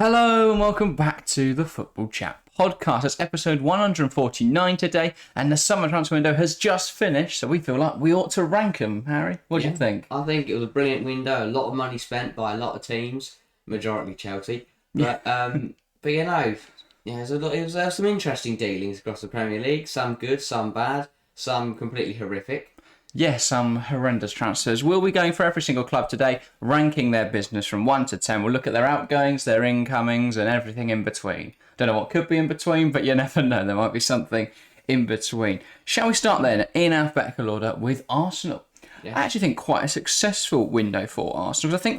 Hello and welcome back to the Football Chat Podcast. It's episode 149 today, and the summer transfer window has just finished, so we feel like we ought to rank them. Harry, what do you think? I think it was a brilliant window. A lot of money spent by a lot of teams, majority Chelsea. But there was some interesting dealings across the Premier League. Some good, some bad, some completely horrific. Yes, some horrendous transfers. We'll be going for every single club today, ranking their business from 1 to 10. We'll look at their outgoings, their incomings, and everything in between. Don't know what could be in between, but you never know. There might be something in between. Shall we start then, in alphabetical order, with Arsenal? Yeah. I actually think quite a successful window for Arsenal. I think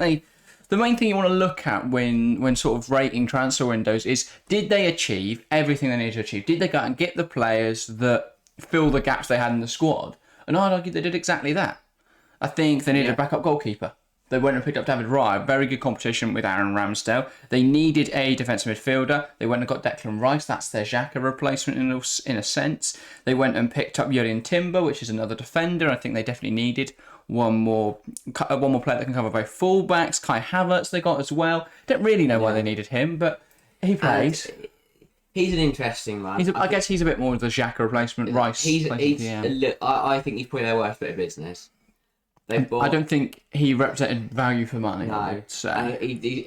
the main thing you want to look at when sort of rating transfer windows is, did they achieve everything they needed to achieve? Did they go out and get the players that fill the gaps they had in the squad? And I'd argue they did exactly that. I think they needed a backup goalkeeper. They went and picked up David Raya. Very good competition with Aaron Ramsdale. They needed a defensive midfielder. They went and got Declan Rice. That's their Xhaka replacement in a sense. They went and picked up Jurrien Timber, which is another defender. I think they definitely needed one more player that can cover both fullbacks. Kai Havertz they got as well. Don't really know why they needed him, but he plays. He's an interesting man. I guess he's a bit more of the Xhaka replacement. Rice. I think he's probably their worst bit of business. I don't think he represented value for money. No, I would say. He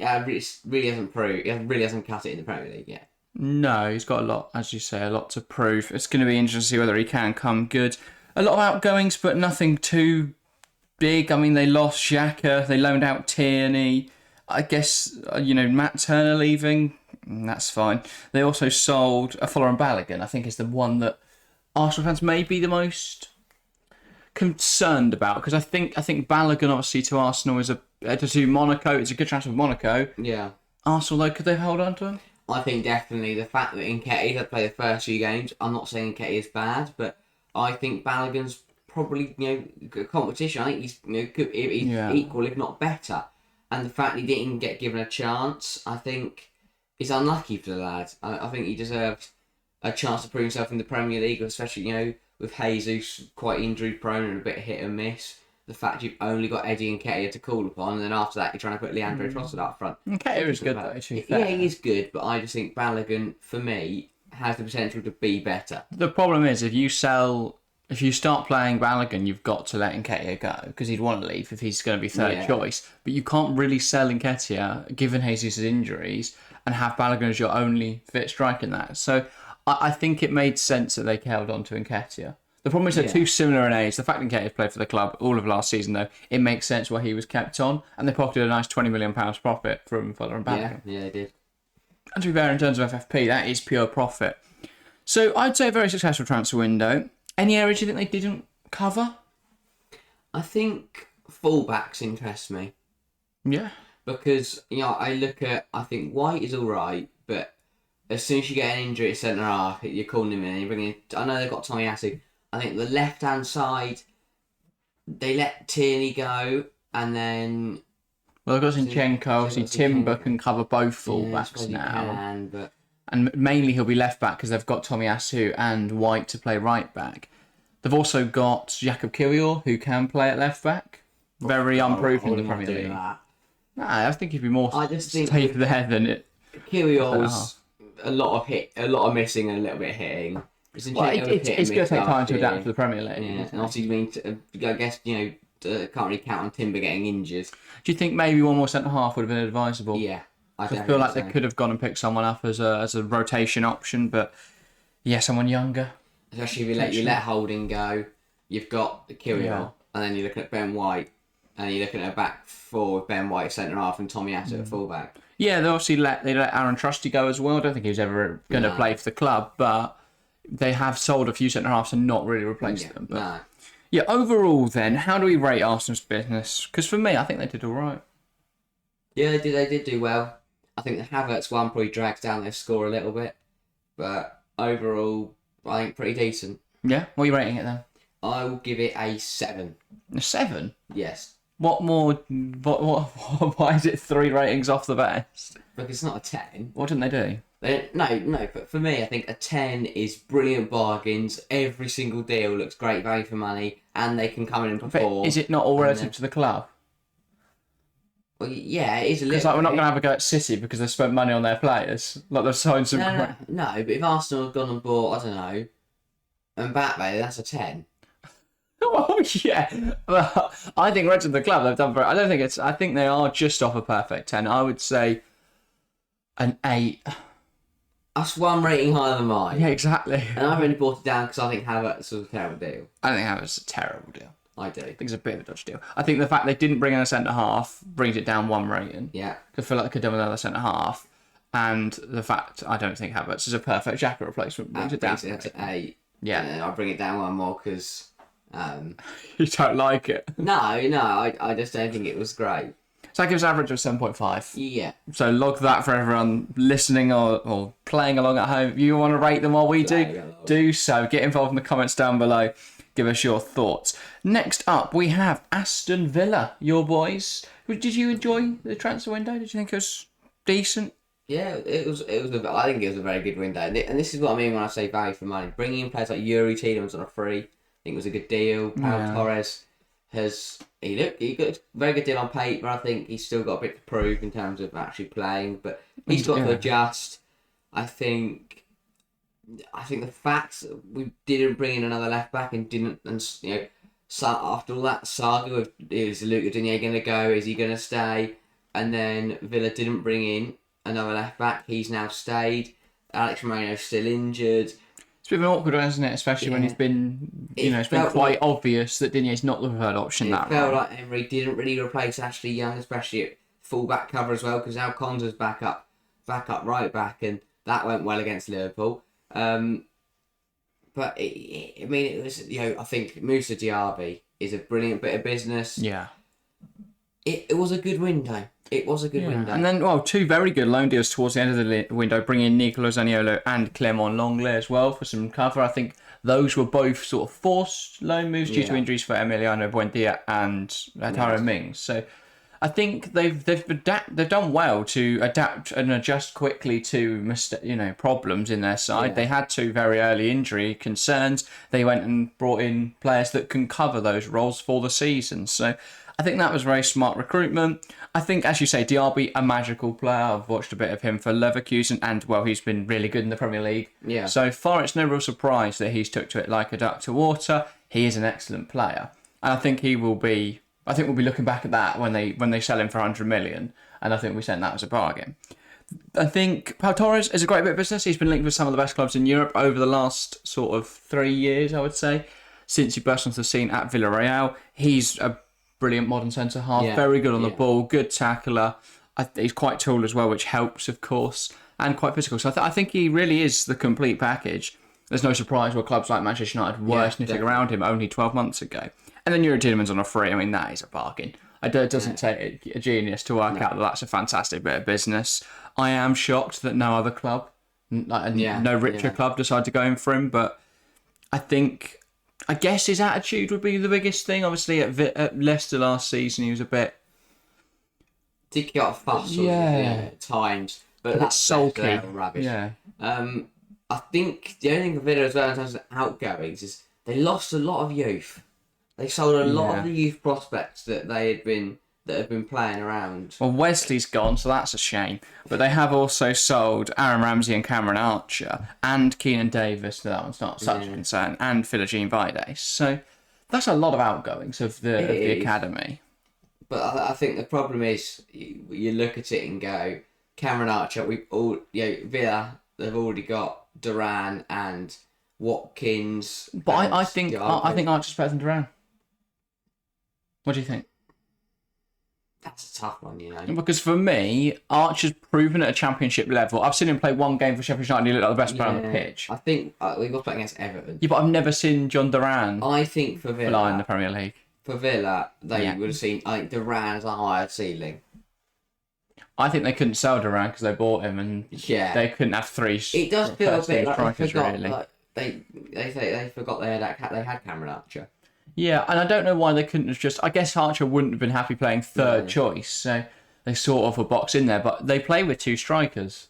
really hasn't proved. He really hasn't cut it in the Premier League yet. No, he's got a lot, as you say, a lot to prove. It's going to be interesting to see whether he can come good. A lot of outgoings, but nothing too big. I mean, they lost Xhaka. They loaned out Tierney. I guess Matt Turner leaving. That's fine. They also sold a Fuller and Balogun. I think is the one that Arsenal fans may be the most concerned about, because I think Balogun obviously to Arsenal is to Monaco. It's a good transfer for Monaco. Yeah. Arsenal though, could they hold on to him? I think definitely the fact that Nketiah had played the first few games. I'm not saying Nketiah is bad, but I think Balogun's probably competition. I think he's equal if not better, and the fact he didn't get given a chance, I think, is unlucky for the lad. I think he deserves a chance to prove himself in the Premier League, especially with Jesus quite injury prone and a bit hit and miss. The fact you've only got Eddie Nketiah to call upon, and then after that you're trying to put Leandro Trossard up front. Nketiah is good though, to be fair. Yeah, he is good, but I just think Balogun, for me, has the potential to be better. The problem is, if you start playing Balogun, you've got to let Nketiah go, because he'd want to leave if he's going to be third choice. But you can't really sell Nketiah, given Jesus' injuries, and have Balogun as your only fit striker in that. So I think it made sense that they held on to Nketiah. The problem is they're too similar in age. The fact Nketiah played for the club all of last season, though, it makes sense why he was kept on, and they pocketed a nice £20 million profit from Fuller and Balogun. Yeah, they did. And to be fair, in terms of FFP, that is pure profit. So I'd say a very successful transfer window. Any areas you think they didn't cover? I think fullbacks interest me. Yeah. Because, I think White is alright, but as soon as you get an injury at centre half, you're calling him in and you bring in. I know they've got Tommy Asu. I think the left hand side, they let Tierney go, and then. Well, they've got Zinchenko. Obviously, Timber can cover both fullbacks now. And mainly he'll be left back because they've got Tommy Asu and White to play right back. They've also got Jakub Kiwior, who can play at left back. Very unproven in the Premier League. I think he'd be more safe there than it. Kiwior's a lot of missing and a little bit of hitting. It's going to take time to adapt to the Premier League. Yeah, and obviously, I guess, can't really count on Timber getting injured. Do you think maybe one more centre-half would have been advisable? Yeah. I feel like they could have gone and picked someone up as a rotation option, but someone younger. Especially if you let Holding go, you've got the Kiwior, and then you're looking at Ben White, and you're looking at a back four with Ben White centre half and Tommy Asu at fullback. Yeah, they obviously let Aaron Trusty go as well. I don't think he was ever going to play for the club, but they have sold a few centre halves and not really replaced them. But overall, then, how do we rate Arsenal's business? Because for me, I think they did all right. Yeah, they did do well. I think the Havertz one probably drags down their score a little bit, but overall, I think pretty decent. Yeah? What are you rating it then? I will give it a 7. A 7? Yes. What more? Why is it 3 ratings off the best? Because it's not a 10. What didn't they do? No, but for me, I think a 10 is brilliant bargains. Every single deal looks great value for money, and they can come in and perform. Is it not all relative to the club? Well, yeah, it is a little. Because like, we're not going to have a go at City because they've spent money on their players. Like they've signed some. No, but if Arsenal had gone and bought, I don't know, Mbappe, that's a 10. Oh yeah, well, I think rest of the club they've done very. I don't think it's. I think they are just off a perfect 10. I would say an 8. That's one rating higher than mine. Yeah, exactly. And I've only brought it down because I think Havertz was a terrible deal. I think Havertz is a terrible deal. I do. I think it's a bit of a dodgy deal. I think the fact they didn't bring in a centre half brings it down 1 rating. Yeah. I feel like they could have done another centre half, and the fact I don't think Havertz is a perfect Xhaka replacement brings it down to 8. Yeah. I'll bring it down 1 more because. You don't like it. No, I just don't think it was great. So that gives average of 7.5. Yeah. So log that for everyone listening or playing along at home. If you want to rate them while we do so. Get involved in the comments down below. Give us your thoughts. Next up, we have Aston Villa, your boys. Did you enjoy the transfer window? Did you think it was decent? Yeah, it was. I think it was a very good window, and this is what I mean when I say value for money. Bringing in players like Yuri Tielemans on a free, I think was a good deal. Pau Torres he got a very good deal on paper. I think he's still got a bit to prove in terms of actually playing, but he's got to adjust. I think the fact that we didn't bring in another left back so after all that saga of is Luca Digne going to go? Is he going to stay? And then Villa didn't bring in another left back. He's now stayed. Alex Moreno's still injured. It's a bit of an awkward one, isn't it? Especially when it's been, it's been quite obvious that Digne's not the preferred option. It felt like Emery didn't really replace Ashley Young, especially at full-back cover as well, because now Konsa's back up right back, and that went well against Liverpool. But it was, I think Moussa Diaby is a brilliant bit of business. Yeah. It was a good window. It was a good window. And then, 2 very good loan deals towards the end of the window, bringing in Nicola Zaniolo and Clement Longley as well for some cover. I think those were both sort of forced loan moves due to injuries for Emiliano Buendia and Tyrone Mings. So I think they've done well to adapt and adjust quickly to problems in their side. Yeah. They had 2 very early injury concerns. They went and brought in players that can cover those roles for the season. So I think that was very smart recruitment. I think, as you say, Diaby, a magical player. I've watched a bit of him for Leverkusen, and, he's been really good in the Premier League. Yeah. So far, it's no real surprise that he's took to it like a duck to water. He is an excellent player. And I think we'll be looking back at that when they sell him for 100 million, and I think we sent that as a bargain. I think Pau Torres is a great bit of business. He's been linked with some of the best clubs in Europe over the last sort of 3 years, I would say, since he burst onto the scene at Villarreal. He's a brilliant modern centre half, very good on the ball, good tackler. He's quite tall as well, which helps, of course, and quite physical. So I think he really is the complete package. There's no surprise where clubs like Manchester United were sniffing around him only 12 months ago. And then Yuri Tielemans on a free. I mean, that is a bargain. It doesn't take a genius to work out that that's a fantastic bit of business. I am shocked that no other club, no richer club, decided to go in for him. But I guess his attitude would be the biggest thing. Obviously, at Leicester last season, he was a bit... Did get off fuss at times. But that's sulky. Rubbish. Yeah. I think the only thing for Villa as well in terms of outgoings is they lost a lot of youth. They sold a lot of the youth prospects that have been playing around. Well, Wesley's gone, so that's a shame. But they have also sold Aaron Ramsey and Cameron Archer and Keenan Davis. That one's not such a concern. And Philogene Vides. So that's a lot of outgoings of the academy. But I think the problem is you look at it and go, Cameron Archer. Villa. They've already got Duran and Watkins. But I think Archer's better than Duran. What do you think? That's a tough one, Because for me, Archer's proven at a championship level. I've seen him play one game for Sheffield United and he looked like the best player on the pitch. I think we got playing against Everton. Yeah, but I've never seen John Duran I think for Villa fly in the Premier League. For Villa, they would have seen. I think Duran has a higher ceiling. I think they couldn't sell Duran because they bought him, and they couldn't have 3. It does feel a bit like they forgot. Really. Like they forgot they had Cameron Archer. Yeah, and I don't know why they couldn't have just... I guess Archer wouldn't have been happy playing third choice, so they sort of a box in there, but they play with 2 strikers.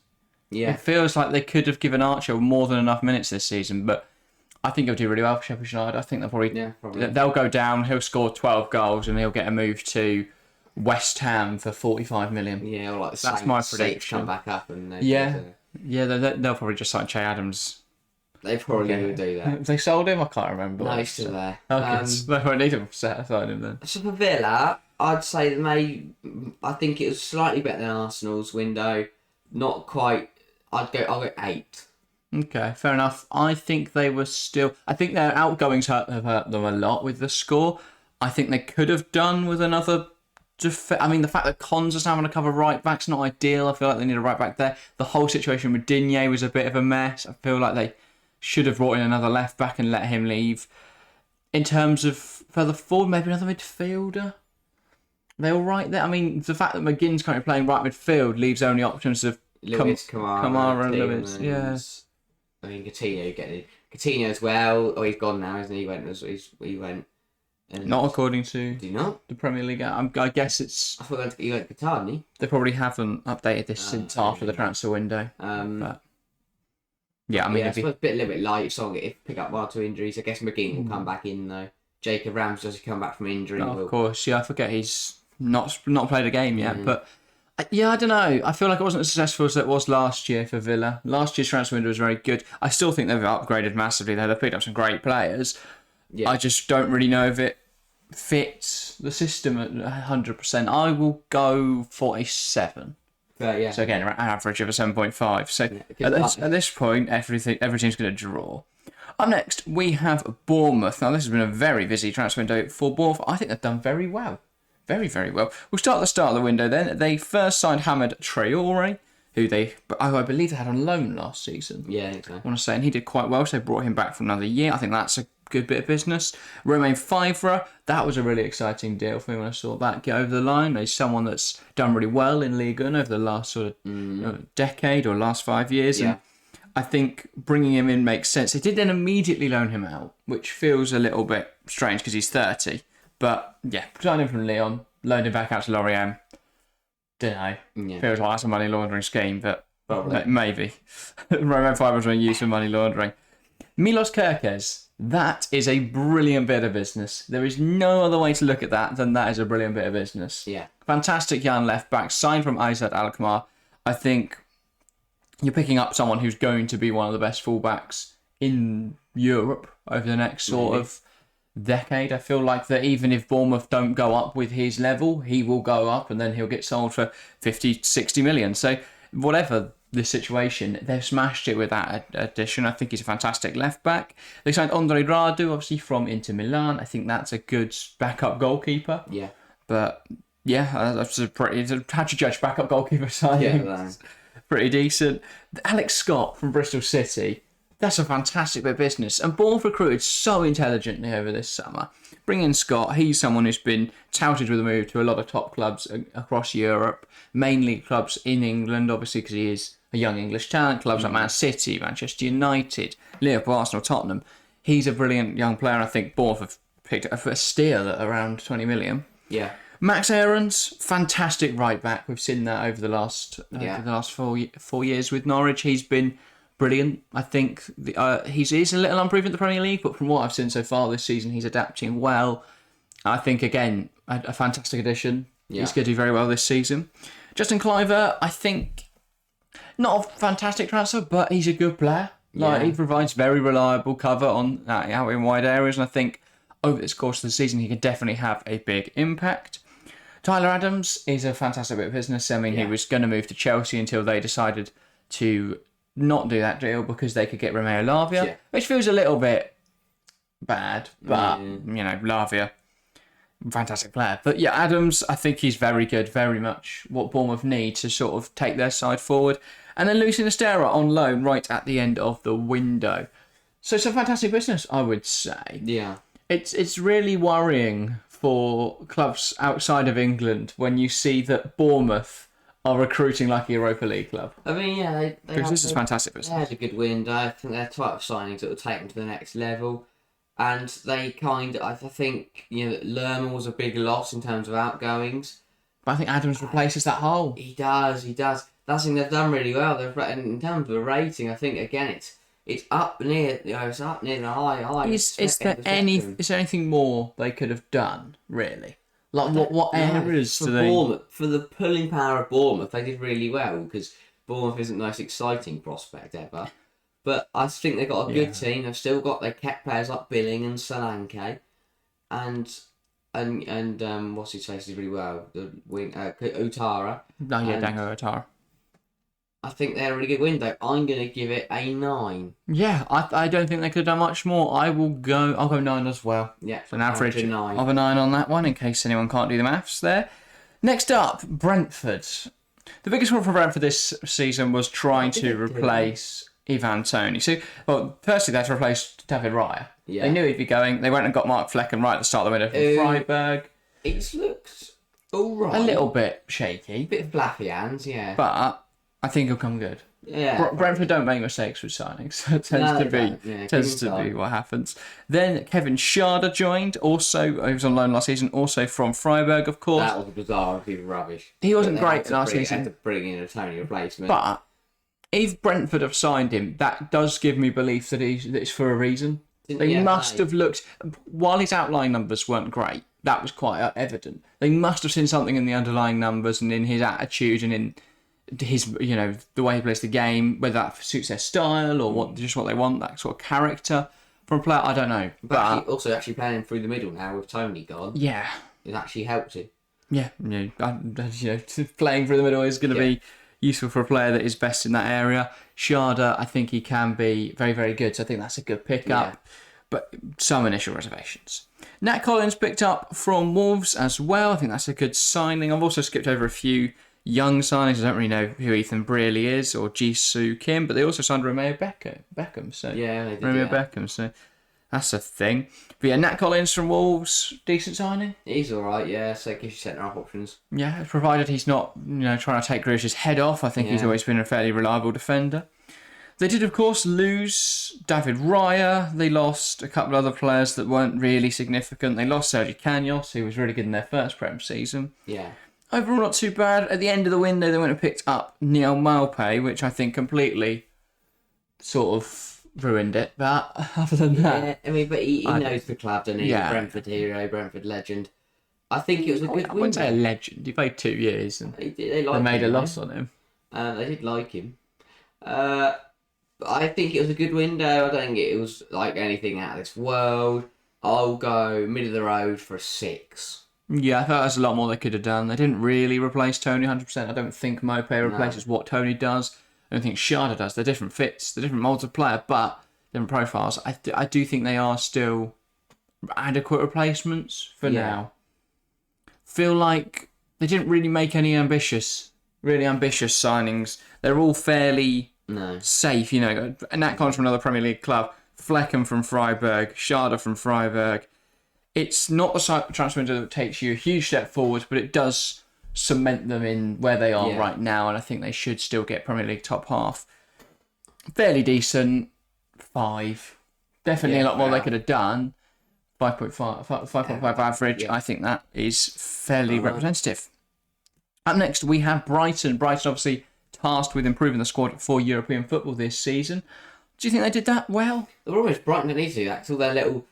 Yeah. It feels like they could have given Archer more than enough minutes this season, but I think he'll do really well for Sheffield United. I think they'll probably... They'll go down, he'll score 12 goals, and he'll get a move to West Ham for 45 million. Yeah, or like That's my Saints prediction. come back up and Yeah, they'll probably just sign Che Adams. They probably would do that. Have they sold him? I can't remember. No, he's still there. Okay, so they won't need him to sign him then. So for Villa, I'd say that I think it was slightly better than Arsenal's window. Not quite. I'll go 8. Okay, fair enough. I think they were still. I think their outgoings have hurt them a lot with the score. I think they could have done with another. I mean, the fact that Cons is now having to cover right back's not ideal. I feel like they need a right back there. The whole situation with Digne was a bit of a mess. I feel like they should have brought in another left back and let him leave. In terms of further forward, maybe another midfielder. Are they all right there? I mean, the fact that McGinn's currently playing right midfield leaves only options of Lewis, Kamara and Lewis. Yeah. I mean, Coutinho as well. Oh, he's gone now, isn't he? He went. And Not according to do you not? the Premier League. I guess it's. I thought he went to Qatar, didn't he? They probably haven't updated this since after the transfer window. But yeah, I mean, I suppose a little bit light. So if pick up 1 or 2 injuries, I guess McGinn will come back in though. Jacob Rams does come back from injury. Of course, yeah. I forget he's not played a game yet, but. Yeah, I don't know. I feel like it wasn't as successful as it was last year for Villa. Last year's transfer window was very good. I still think they've upgraded massively. They've picked up some great players. Yeah. I just don't really know if it fits the system at 100%. I will go 47. Yeah. So again, an average of a 7.5. So at this point, every team's going to draw. Up next, we have Bournemouth. Now, this has been a very busy transfer window for Bournemouth. I think they've done very well. Very, very well. We'll start at the start of the window then. They first signed Hamad Traore, who I believe they had on loan last season. Yeah, I think so. I want to say, and he did quite well, so they brought him back for another year. I think that's a good bit of business. Romain Favre, that was a really exciting deal for me when I saw that get over the line. He's someone that's done really well in Ligue 1 over the last sort of decade or last 5 years. Yeah. And I think bringing him in makes sense. They did then immediately loan him out, which feels a little bit strange because he's 30. But yeah, signed him from Lyon, loaned him back out to Lorient. Don't know. Yeah. Feels like that's a money laundering scheme, but maybe. Romain Favre was being used for money laundering. Milos Kerkez, that is a brilliant bit of business. There is no other way to look at that than that is a brilliant bit of business. Yeah. Fantastic young left back, signed from Aizad Alkmaar. I think you're picking up someone who's going to be one of the best fullbacks in Europe over the next sort of decade. I feel like that even if Bournemouth don't go up with his level, he will go up and then he'll get sold for 50, 60 million. So whatever the situation, they've smashed it with that addition. I think he's a fantastic left back. They signed Andre Radu, obviously from Inter Milan. I think that's a good backup goalkeeper. Yeah. But yeah, that's how'd you judge backup goalkeeper signing? Yeah, pretty decent. Alex Scott from Bristol City. That's a fantastic bit of business. And Bournemouth recruited so intelligently over this summer. Bring in Scott. He's someone who's been touted with a move to a lot of top clubs across Europe, mainly clubs in England, obviously, because he is a young English talent. Clubs like Man City, Manchester United, Liverpool, Arsenal, Tottenham. He's a brilliant young player. I think Bournemouth have picked up a steal at around 20 million. Yeah. Max Aarons, fantastic right back. We've seen that over the last 4 years with Norwich. He's been brilliant. I think he's a little unproven in the Premier League, but from what I've seen so far this season, he's adapting well. I think, again, a fantastic addition. Yeah. He's going to do very well this season. Justin Kluivert, I think, not a fantastic transfer, but he's a good player. He provides very reliable cover on out in wide areas, and I think over the course of the season, he can definitely have a big impact. Tyler Adams is a fantastic bit of business. I mean, he was going to move to Chelsea until they decided to not do that deal because they could get Romeo Lavia, which feels a little bit bad, but, Lavia, fantastic player. But yeah, Adams, I think he's very good, very much what Bournemouth need to sort of take their side forward. And then Luis Sinisterra on loan right at the end of the window. So it's a fantastic business, I would say. Yeah. It's really worrying for clubs outside of England when you see that Bournemouth are recruiting like a Europa League club. I mean, because this is fantastic business. They had a good window. I think they're type of signings that will take them to the next level. And they I think, Lerman was a big loss in terms of outgoings. But I think Adams replaces that hole. He does. That's the thing, they've done really well. In terms of the rating, I think, again, it's up near, it's up near the high. Is there anything more they could have done, really? Like what areas do they? Bournemouth, for the pulling power of Bournemouth, they did really well because Bournemouth isn't the most exciting prospect ever. But I think they've got a good team. They kept players like Billing and Solanke, and what's his face did really well. The wing Utara. No, Dango Utara. I think they're a really good window. I'm gonna give it a 9. Yeah, I don't think they could have done much more. I'll go 9 as well. Yeah, so an average of 9. a 9 on that one, in case anyone can't do the maths there. Next up, Brentford. The biggest one for Brentford this season was trying to replace Ivan Toney. So, firstly, they had to replace David Raya. Yeah. They knew he'd be going. They went and got Mark Flecken right at the start of the window from Freiburg. It looks all right. A little bit shaky. Bit of flappy hands, yeah. But I think he'll come good. Yeah. Brentford don't make mistakes with signings. It tends to be what happens. Then Kevin Schade joined. Also, he was on loan last season. Also from Freiburg, of course. That was bizarre and people rubbish. He wasn't great last season. Had to bring in a Tony replacement. But if Brentford have signed him, that does give me belief that it's for a reason. They must have looked, while his outlying numbers weren't great, that was quite evident. They must have seen something in the underlying numbers and in his attitude and in his, the way he plays the game, whether that suits their style or what they want, that sort of character from a player. I don't know. But actually playing through the middle now with Tony gone. Yeah. It actually helped him. Yeah. Playing through the middle is going to be useful for a player that is best in that area. Schade, I think he can be very, very good. So I think that's a good pickup. But some initial reservations. Nat Collins picked up from Wolves as well. I think that's a good signing. I've also skipped over a few young signings. I don't really know who Ethan Brearley is or Jisoo Kim, but they also signed Romeo Beckham. So yeah, they did. Romeo Beckham. So that's a thing. But yeah, Nat Collins from Wolves, decent signing. He's all right. Yeah, so it gives you centre half options. Yeah, provided he's not trying to take Grealish's head off. I think he's always been a fairly reliable defender. They did, of course, lose David Raya. They lost a couple of other players that weren't really significant. They lost Sergi Canos, who was really good in their first Prem season. Yeah. Overall, not too bad. At the end of the window, they went and picked up Neil Maupay, which I think completely sort of ruined it. But other than that... I mean, but he knows the club, doesn't he? Yeah. Brentford hero, Brentford legend. I think it was a good I wouldn't say a legend. He played 2 years and they made a loss on him. They did like him. I think it was a good window. I don't think it was like anything out of this world. I'll go middle of the road for a 6. Yeah, I thought there's a lot more they could have done. They didn't really replace Tony 100%. I don't think Maupay replaces what Tony does. I don't think Schade does. They're different fits. They're different molds of player, but different profiles. I do think they are still adequate replacements for now. Feel like they didn't really make any really ambitious signings. They're all fairly safe, Nat Collins from another Premier League club, Flecken from Freiburg, Schade from Freiburg. It's not the transfer window that takes you a huge step forward, but it does cement them in where they are right now, and I think they should still get Premier League top half. Fairly decent, 5. Definitely a lot more they could have done. 5.5 average. I think that is fairly representative. Up next, we have Brighton. Brighton obviously tasked with improving the squad for European football this season. Do you think they did that well? The problem is Brighton didn't need to do that until their little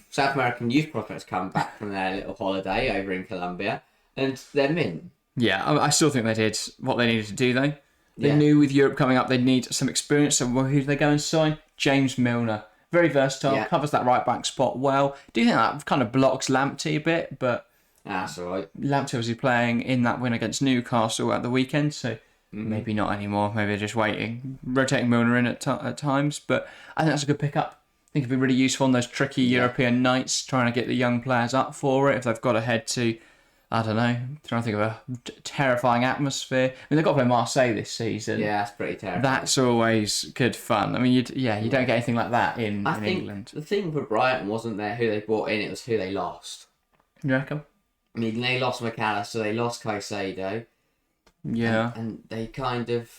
South American youth prospects come back from their little holiday over in Colombia, and they're mint. Yeah, I still think they did what they needed to do, though. They knew with Europe coming up, they'd need some experience. So who did they go and sign? James Milner. Very versatile, covers that right-back spot well. Do you think that kind of blocks Lamptey a bit? But that's all right. Lamptey was really in that win against Newcastle at the weekend, so maybe not anymore. Maybe they're just waiting, rotating Milner in at times. But I think that's a good pickup. I think it'd be really useful on those tricky European nights, trying to get the young players up for it. If they've got to head to, I don't know, trying to think of a terrifying atmosphere. I mean, they've got to play Marseille this season. Yeah, that's pretty terrifying. That's always good fun. I mean, you don't get anything like that in England. The thing for Brighton wasn't who they brought in, it was who they lost. You reckon? I mean, they lost McAllister, they lost Caicedo. Yeah. And they kind of...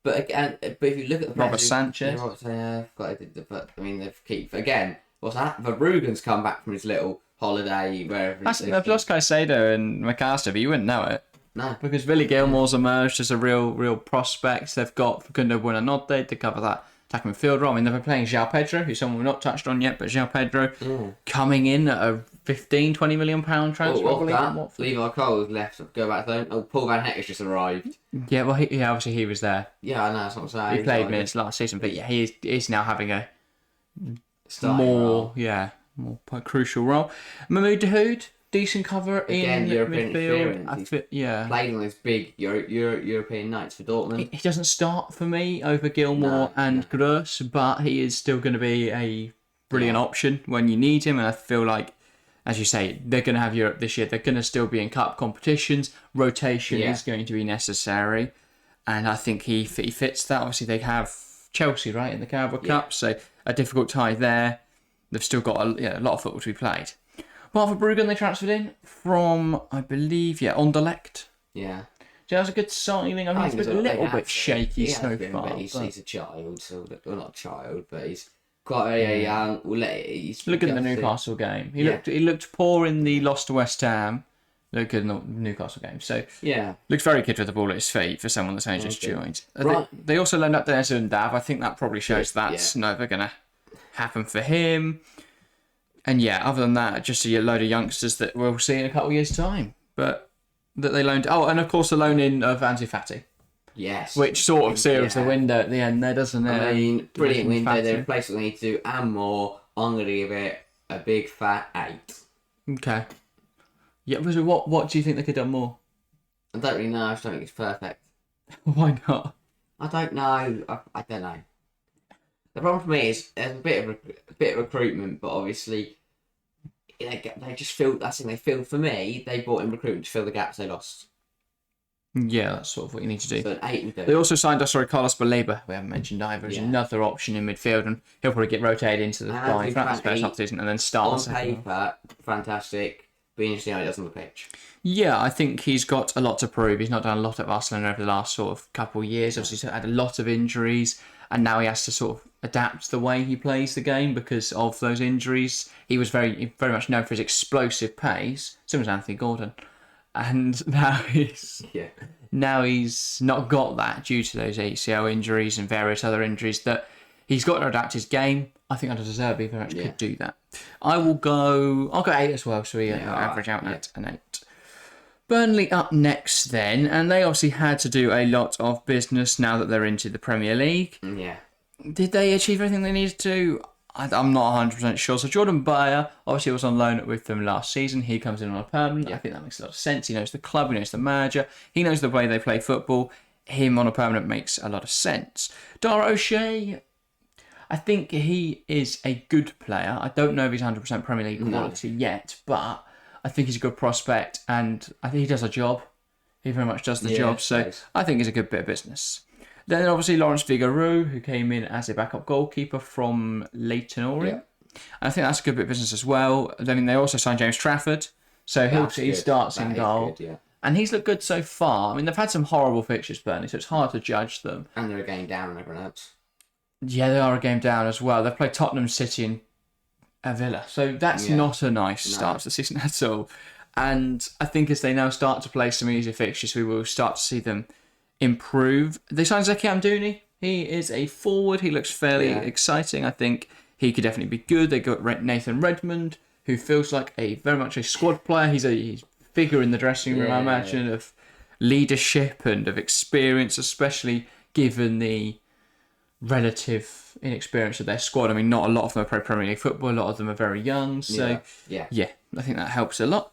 But if you look at the Robert Sanchez. They've keep... Again, what's that? Verbruggen's come back from his little holiday wherever. They've lost Caicedo and McAllister, but you wouldn't know it. No. Because Billy Gilmore's emerged as a real prospect. They've got Facundo Buonanotte to cover that attacking midfield role. I mean, they've been playing João Pedro, who's someone we've not touched on yet, but João Pedro coming in at a 15-20 million pound transfer. What's that? Levi Cole's left. Go back home. Oh, Paul Van Hecker's just arrived. Yeah, well, obviously he was there. Yeah, I know. That's what I'm saying. He played minutes last season, but yeah, he is now having a more crucial role. Mahmoud Dahoud, decent cover Again, in European midfield. He's played on those big European nights for Dortmund. He doesn't start for me over Gilmore and Gross, but he is still going to be a brilliant option when you need him. And I feel like, as you say, they're going to have Europe this year. They're going to still be in cup competitions. Rotation is going to be necessary. And I think he fits that. Obviously, they have Chelsea, right, in the Carabao Cup. So a difficult tie there. They've still got a lot of football to be played. Martha Bruggen, they transferred in from, I believe, Anderlecht. Yeah. So that was a good signing. I mean, he's been a little bit shaky so far. But he's a child, well, not a child, but he's quite a young. Look at the Newcastle game. He looked poor in the loss to West Ham. Looked good in the Newcastle game. So looks very good with the ball at his feet for someone that's only just joined. Right. They also loaned up Dennis Undav. I think that probably shows that's never going to happen for him. And other than that, just a load of youngsters that we'll see in a couple of years' time. But that they loaned. Oh, and of course the loan in of Ansu Fati. Yes. Which sort of seals the window at the end there, doesn't it? I mean, brilliant window. They replaced what they need to do and more. I'm going to give it a big fat 8. Okay. Yeah, so what do you think they could have done more? I don't really know. I just don't think it's perfect. Why not? I don't know. I don't know. The problem for me is there's a bit of recruitment, but obviously they just feel that's the thing. They feel for me they brought in recruitment to fill the gaps they lost. Yeah, that's sort of what you need to do. So an 8 would do. They also signed Carlos Baleba, we haven't mentioned either, as another option in midfield, and he'll probably get rotated into the line throughout the first half season and then start on the second paper, fantastic. Be interesting how he does on the pitch. Yeah, I think he's got a lot to prove. He's not done a lot at Barcelona over the last sort of couple of years. Obviously, he's had a lot of injuries, and now he has to sort of adapt the way he plays the game because of those injuries. He was very much known for his explosive pace. So was Anthony Gordon, and now he's not got that due to those ACL injuries and various other injuries that he's got to adapt his game. I think Under Zerbi very much could do that. I'll go 8 as well, so we average out at an 8. Burnley up next then, and they obviously had to do a lot of business now that they're into the Premier League. Yeah. Did they achieve everything they needed to? I'm not 100% sure. So Jordan Bayer obviously was on loan with them last season. He comes in on a permanent. Yeah. I think that makes a lot of sense. He knows the club, he knows the manager, he knows the way they play football. Him on a permanent makes a lot of sense. Dara O'Shea, I think he is a good player. I don't know if he's 100% Premier League quality yet, but I think he's a good prospect and I think he does a job. He very much does the job. So I think he's a good bit of business. Then obviously Lawrence Figueroa, who came in as a backup goalkeeper from Leyton Orient. And I think that's a good bit of business as well. I mean, they also signed James Trafford. So he starts in goal. Good, and he's looked good so far. I mean, they've had some horrible fixtures, Burnley, so it's hard to judge them. And they're a game down on everyone else. Yeah, they are a game down as well. They've played Tottenham, City and Villa. So that's not a nice start to the season at all. And I think as they now start to play some easier fixtures, we will start to see them improve. They signed Zeki Amdouni. He is a forward. He looks fairly exciting. I think he could definitely be good. They got Nathan Redmond, who feels like very much a squad player. He's a figure in the dressing room, I imagine, of leadership and of experience, especially given the relative inexperience of their squad. I mean, not a lot of them are Premier League football. A lot of them are very young. So, I think that helps a lot.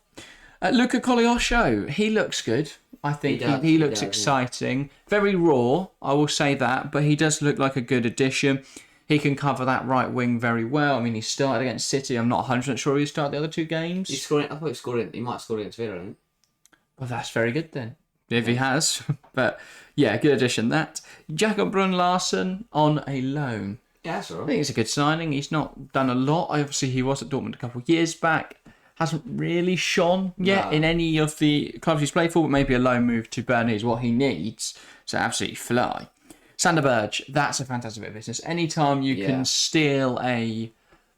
Luka Koleosho, he looks good. I think he looks exciting. Yeah. Very raw, I will say that, but he does look like a good addition. He can cover that right wing very well. I mean, he started against City. I'm not 100% sure he started the other 2 games. I thought he might have scored against Villa, I think. Well, that's very good then, if he has. But, good addition that. Jacob Brun Larsen on a loan. Yeah, that's all right. I think it's a good signing. He's not done a lot. Obviously, he was at Dortmund a couple of years back. Hasn't really shone yet in any of the clubs he's played for, but maybe a loan move to Burnley is what he needs. So absolutely fly. Sander Berge, that's a fantastic bit of business. Anytime you can steal a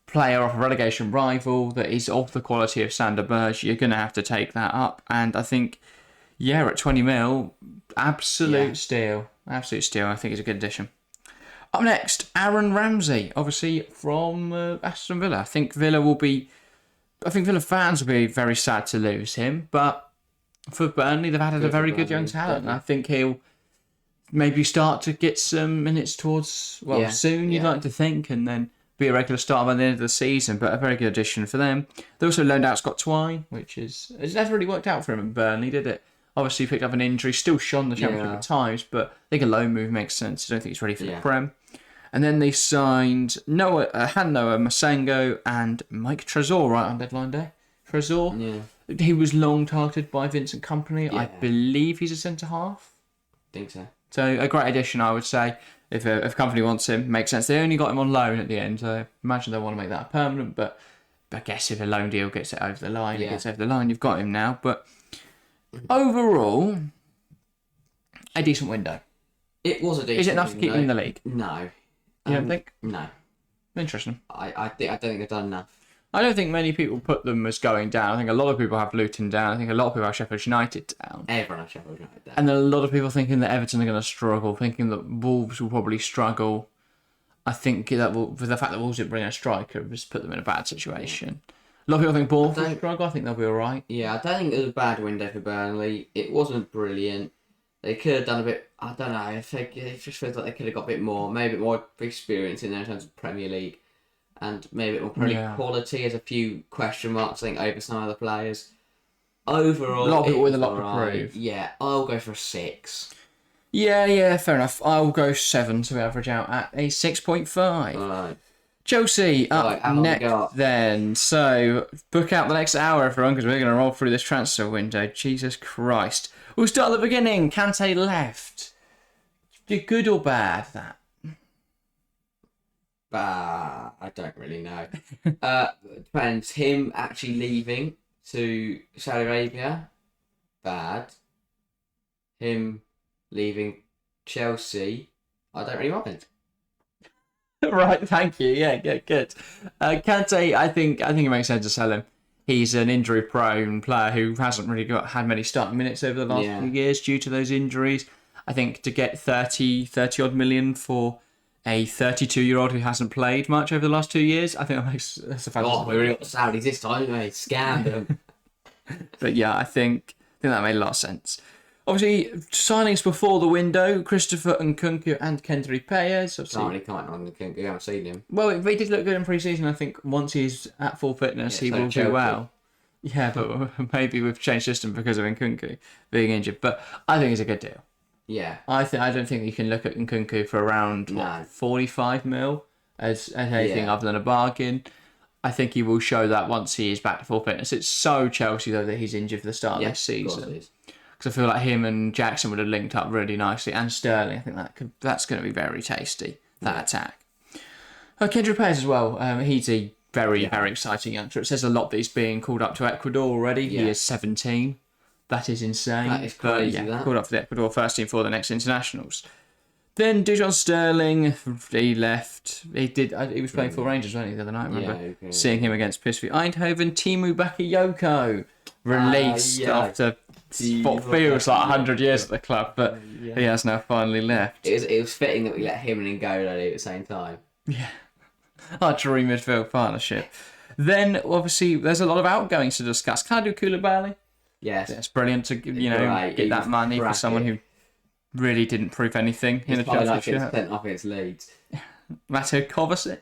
player off a relegation rival that is of the quality of Sander Berge, you're going to have to take that up. And I think, at 20 mil, absolute steal. Absolute steal. I think it's a good addition. Up next, Aaron Ramsey, obviously from Aston Villa. I think Villa will be I think Villa fans will be very sad to lose him, but for Burnley, they've added a very good young talent. And I think he'll maybe start to get some minutes towards, soon, you'd like to think, and then be a regular starter by the end of the season, but a very good addition for them. They also loaned out Scott Twine, which it's never really worked out for him at Burnley, did it? Obviously, he picked up an injury, still shone the Championship at times, but I think a loan move makes sense. I don't think he's ready for the Prem. And then they signed Noah Masengo and Mike Trezor right on deadline day. Trezor, he was long targeted by Vincent Kompany. I believe he's a centre-half. Think so. So a great addition, I would say. If a company wants him, makes sense. They only got him on loan at the end, so I imagine they'll want to make that permanent. But I guess if a loan deal gets it over the line, you've got him now. But overall, a decent window. It was a decent window. Is it enough to keep him in the league? No. You don't think? No. Interesting. I don't think they've done enough. I don't think many people put them as going down. I think a lot of people have Luton down. I think a lot of people have Sheffield United down. Everyone has Sheffield United down. And then a lot of people thinking that Everton are going to struggle, thinking that Wolves will probably struggle. I think that with the fact that Wolves didn't bring a striker, just put them in a bad situation. A lot of people think Bournemouth will struggle. I think they'll be all right. Yeah, I don't think it was a bad window for Burnley. It wasn't brilliant. They could have done a bit. I don't know. It just feels like they could have got a bit more, maybe a bit more experience in there in terms of Premier League. And maybe a bit more quality. There's a few question marks, I think, over some of the players. Overall, a lot of people with a lot to prove. Yeah, I'll go for a 6. Yeah, fair enough. I'll go 7 to average out at a 6.5. Right. Chelsea up next then. So book out the next hour, everyone, because we're going to roll through this transfer window. Jesus Christ. We'll start at the beginning. Kante left. Good or bad, that? I don't really know. Depends. Him actually leaving to Saudi Arabia, bad. Him leaving Chelsea, I don't really mind. Right, thank you. Yeah, good. Kante, I think it makes sense to sell him. He's an injury-prone player who hasn't really had many starting minutes over the last few years due to those injuries. I think to get 30 odd million for a 32-year-old who hasn't played much over the last 2 years, I think that's a fantastic. Oh, we really got the Saudis this time, didn't we? Scammed them. But yeah, I think that made a lot of sense. Obviously, signings before the window: Christopher Nkunku and Kendry Payers. Can't really comment on Nkunku. I haven't seen him. Well, he did look good in pre-season. I think once he's at full fitness, he will do well. Yeah, but maybe we've changed system because of Nkunku being injured. But I think it's a good deal. Yeah. I don't think you can look at Nkunku for around 45 mil as anything other than a bargain. I think he will show that once he is back to full fitness. It's so Chelsea though that he's injured for the start of this season. Because I feel like him and Jackson would have linked up really nicely, and Sterling. I think that's going to be very tasty, that attack. Kendry Payers as well. He's a very exciting youngster. It says a lot that he's being called up to Ecuador already. Yeah. He is 17. That is insane. That is crazy. Called up for the Ecuador first team for the next internationals. Then Dujon Sterling, he left. He was playing for Rangers, wasn't he, the other night? I remember seeing him against PSV Eindhoven. Timu Bakayoko released after what feels like 100 years at the club, but he has now finally left. It was fitting that we let him and N'Golo leave at the same time. Yeah. Our dream midfield partnership. Then, obviously, there's a lot of outgoings to discuss. Kalidou Koulibaly. Yes. It's brilliant to get that money for someone who really didn't prove anything in a Chelsea shirt. Sent off against Leeds. Mateo Kovacic.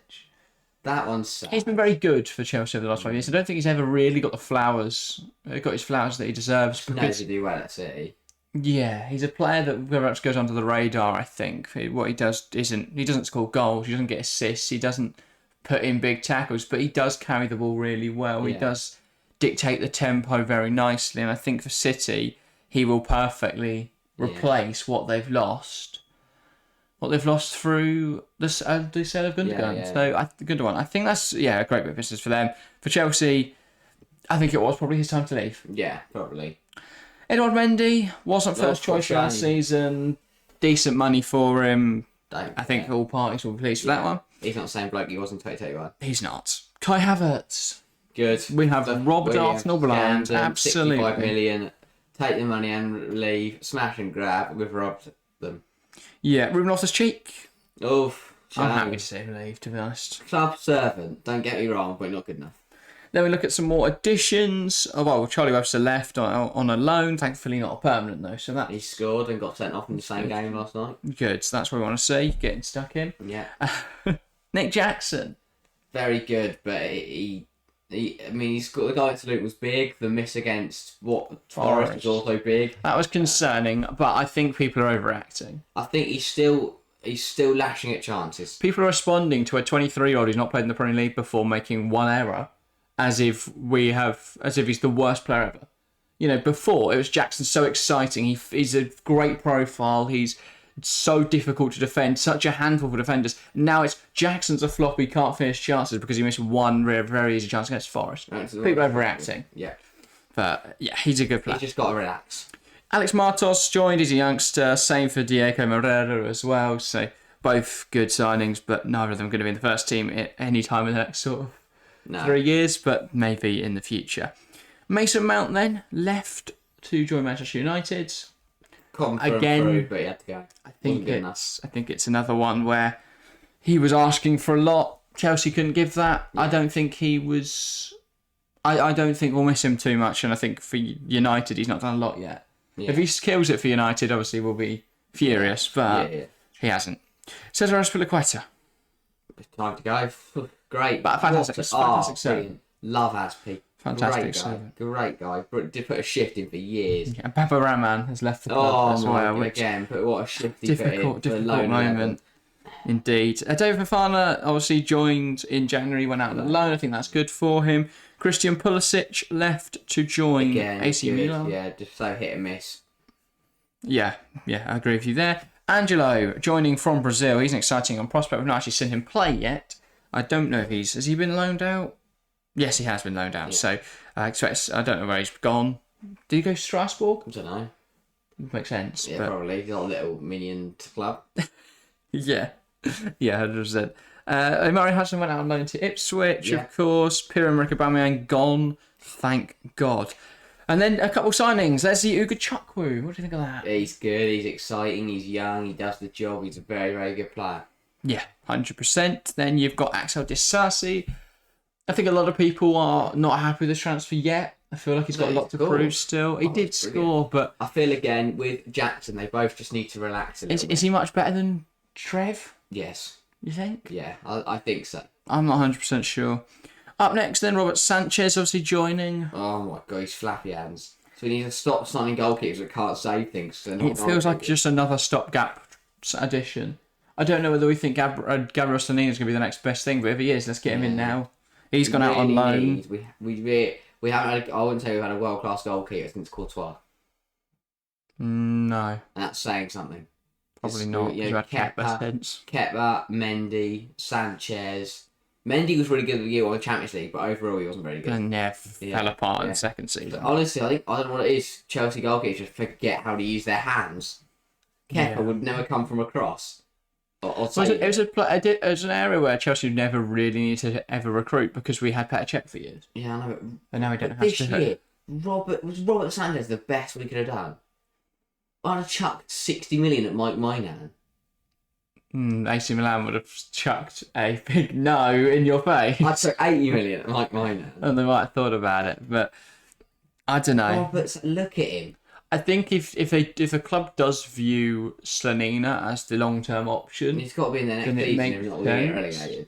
That one's sad. He's been very good for Chelsea over the last 5 years. I don't think he's ever really got his flowers that he deserves. He knows to do well at City. Yeah, he's a player that perhaps goes under the radar, I think. What he does he doesn't score goals, he doesn't get assists, he doesn't put in big tackles, but he does carry the ball really well. Yeah. He does dictate the tempo very nicely, and I think for City, he will perfectly replace what they've lost. What they've lost through the sale of Gundogan. So, Gundogan. I think that's a great bit of business for them. For Chelsea, I think it was probably his time to leave. Yeah, probably. Edouard Mendy wasn't first choice last season. Decent money for him. I think all parties will be pleased with that one. He's not the same bloke he was in 2021. He's not. Kai Havertz. Good. We have robbed Arsenal blind. Absolutely. 65 million. Take the money and leave. Smash and grab. We've robbed them. Yeah, Ruben Loftus-Cheek. Oof. I'm happy to see him leave, to be honest. Club servant. Don't get me wrong, but not good enough. Then we look at some more additions. Oh, well, Charlie Webster left on a loan. Thankfully not a permanent though. So that he scored and got sent off in the same game last night. Good. So that's what we want to see. Getting stuck in. Yeah. Nick Jackson. Very good, but he's got the guy at Luton was big. The miss against Forest was also big. That was concerning, but I think people are overacting. I think he's still lashing at chances. People are responding to a 23-year-old who's not played in the Premier League before making one error, as if he's the worst player ever. You know, before it was Jackson so exciting. He's a great profile. He's so difficult to defend, such a handful for defenders. Now it's Jackson's a flop, he can't finish chances because he missed one very easy chance against Forest. People are overreacting. Yeah. But yeah, he's a good player. He's just got to relax. Alex Martos joined as a youngster, same for Diego Moreira as well. So both good signings, but neither of them going to be in the first team at any time in the next sort of 3 years, but maybe in the future. Mason Mount then left to join Manchester United. Again, but he had to go. I think it's another one where he was asking for a lot. Chelsea couldn't give that. Yeah. I don't think he was. I don't think we'll miss him too much, and I think for United he's not done a lot yet. Yeah. If he kills it for United, obviously we'll be furious, but he hasn't. Cesar Azpilicueta. It's time to go. Great, but fantastic servant. Love Azpi. Fantastic servant. Great guy. Did put a shift in for years. Yeah, and Papa Rahman has left the club as well. Again, but what a shift he put in. Difficult moment. Indeed. David Fofana obviously joined in January, went out on loan. I think that's good for him. Christian Pulisic left to join AC Milan. Yeah, just so hit and miss. Yeah, I agree with you there. Angelo joining from Brazil. He's an exciting prospect. We've not actually seen him play yet. I don't know if has he been loaned out? Yes, he has been loaned out. Yeah. So I don't know where he's gone. Did he go to Strasbourg? I don't know. Makes sense. Yeah, probably. He's got a little minion club. Yeah, 100%. Omari Hudson went out on loan to Ipswich, of course. Pierre-Emerick Aubameyang gone. Thank God. And then a couple signings. There's the Ugo Chukwu. What do you think of that? He's good. He's exciting. He's young. He does the job. He's a very, very good player. Yeah, 100%. Then you've got Axel Disasi. I think a lot of people are not happy with this transfer yet. I feel like he's got a lot to prove still. He did score, but I feel again with Jackson, they both just need to relax a little bit. Is he much better than Trev? Yes. You think? Yeah, I think so. I'm not 100% sure. Up next then, Robert Sanchez obviously joining. Oh my God, he's flappy hands. So we need to stop signing goalkeepers that can't save things. It feels like just another stopgap addition. I don't know whether we think Gabriel Stanini is going to be the next best thing, but if he is, let's get him in now. He's gone out on loan. We haven't had, I wouldn't say we've had a world-class goalkeeper since Courtois. No. And that's saying something. Probably not. Kepa, Mendy, Sanchez. Mendy was really good at the year on the Champions League, but overall he wasn't very good. And fell apart in the second season. But honestly, I don't know what it is. Chelsea goalkeepers just forget how to use their hands. Kepa would never come from a cross. It was an area where Chelsea never really needed to ever recruit because we had Petr Cech for years. Yeah, I know. And now we don't have this year, Robert Sanchez the best we could have done? I'd have chucked 60 million at Mike Moynihan. AC Milan would have chucked a big no in your face. I'd chuck 80 million at Mike Moynihan. And they might have thought about it, but I don't know. But look at him. I think if a club does view Slanina as the long-term option, he's got to be in the next season if not get relegated.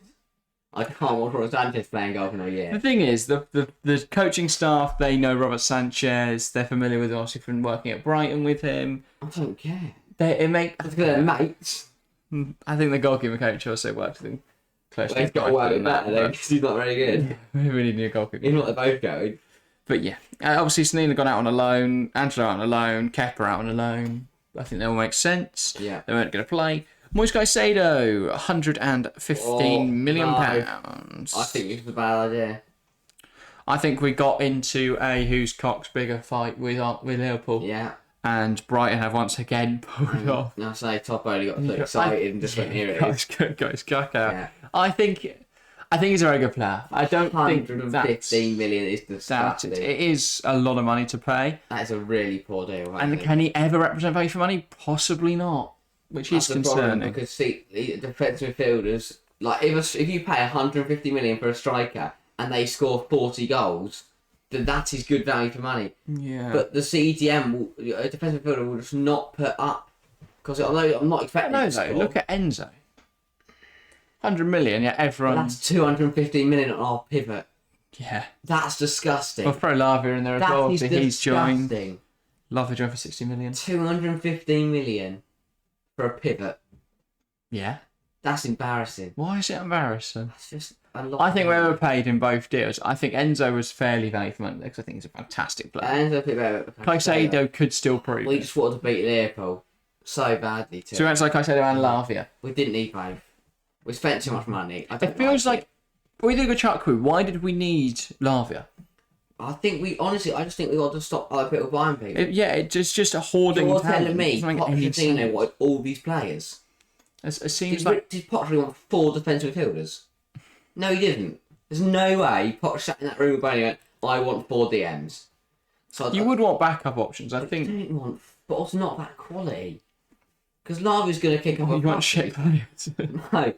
I can't watch Robert Sanchez playing golf in a year. The thing is, the coaching staff, they know Robert Sanchez. They're familiar with him, obviously, from working at Brighton with him. I don't care. They're mates. I think the goalkeeper coach also worked with him closely. Well, he's got to work with that because he's not very good. We really need a goalkeeper. If not, they're both going. But yeah, obviously Slanina gone out on a loan, Angelo out on a loan, Kepa out on a loan. I think that all makes sense. Yeah. They weren't going to play. Moise Caicedo, £115 million. I think it's a bad idea. I think we got into a whose cock's bigger fight with Liverpool. Yeah. And Brighton have once again pulled off. I say Top only got so excited and just went, here it is. Got his cock out. Yeah. I think he's a very good player. I don't think that's 15 million is the start. It is a lot of money to pay. That is a really poor deal. And can he ever represent value for money? Possibly not. Which is concerning. Because see, the defensive midfielders, like if you pay 150 million for a striker and they score 40 goals, then that is good value for money. Yeah. But the CDM, a defensive midfielder, will just not put up. Because I'm not expecting to score. Look at Enzo. 100 million, yeah, everyone... That's 215 million on our pivot. Yeah. That's disgusting. We'll throw Lavia in there as well. That is He's joined. disgusting. Lavia joined for 60 million. 215 million for a pivot. Yeah. That's embarrassing. Why is it embarrassing? That's just a lot. I think we were paid in both deals. I think Enzo was fairly valued for money because I think he's a fantastic player. Enzo Pivot. Caicedo could still prove We it. just wanted to beat Liverpool so badly too. So it's like Caicedo and Lavia. We didn't need both. We spent too much money. It feels like we did a good chat crew. Why did we need Lavia? I just think we got to stop other people buying people. It's just a hoarding. You're telling me Pochettino wanted all these players. It seems like... Did Potter really want 4 defensive midfielders? No, he didn't. There's no way Potter sat in that room with Barney and went, I want 4 DMs. So you would want backup options, I think. I don't want, but also not that quality. Because Lavia's going to kick up a You want shit players. No.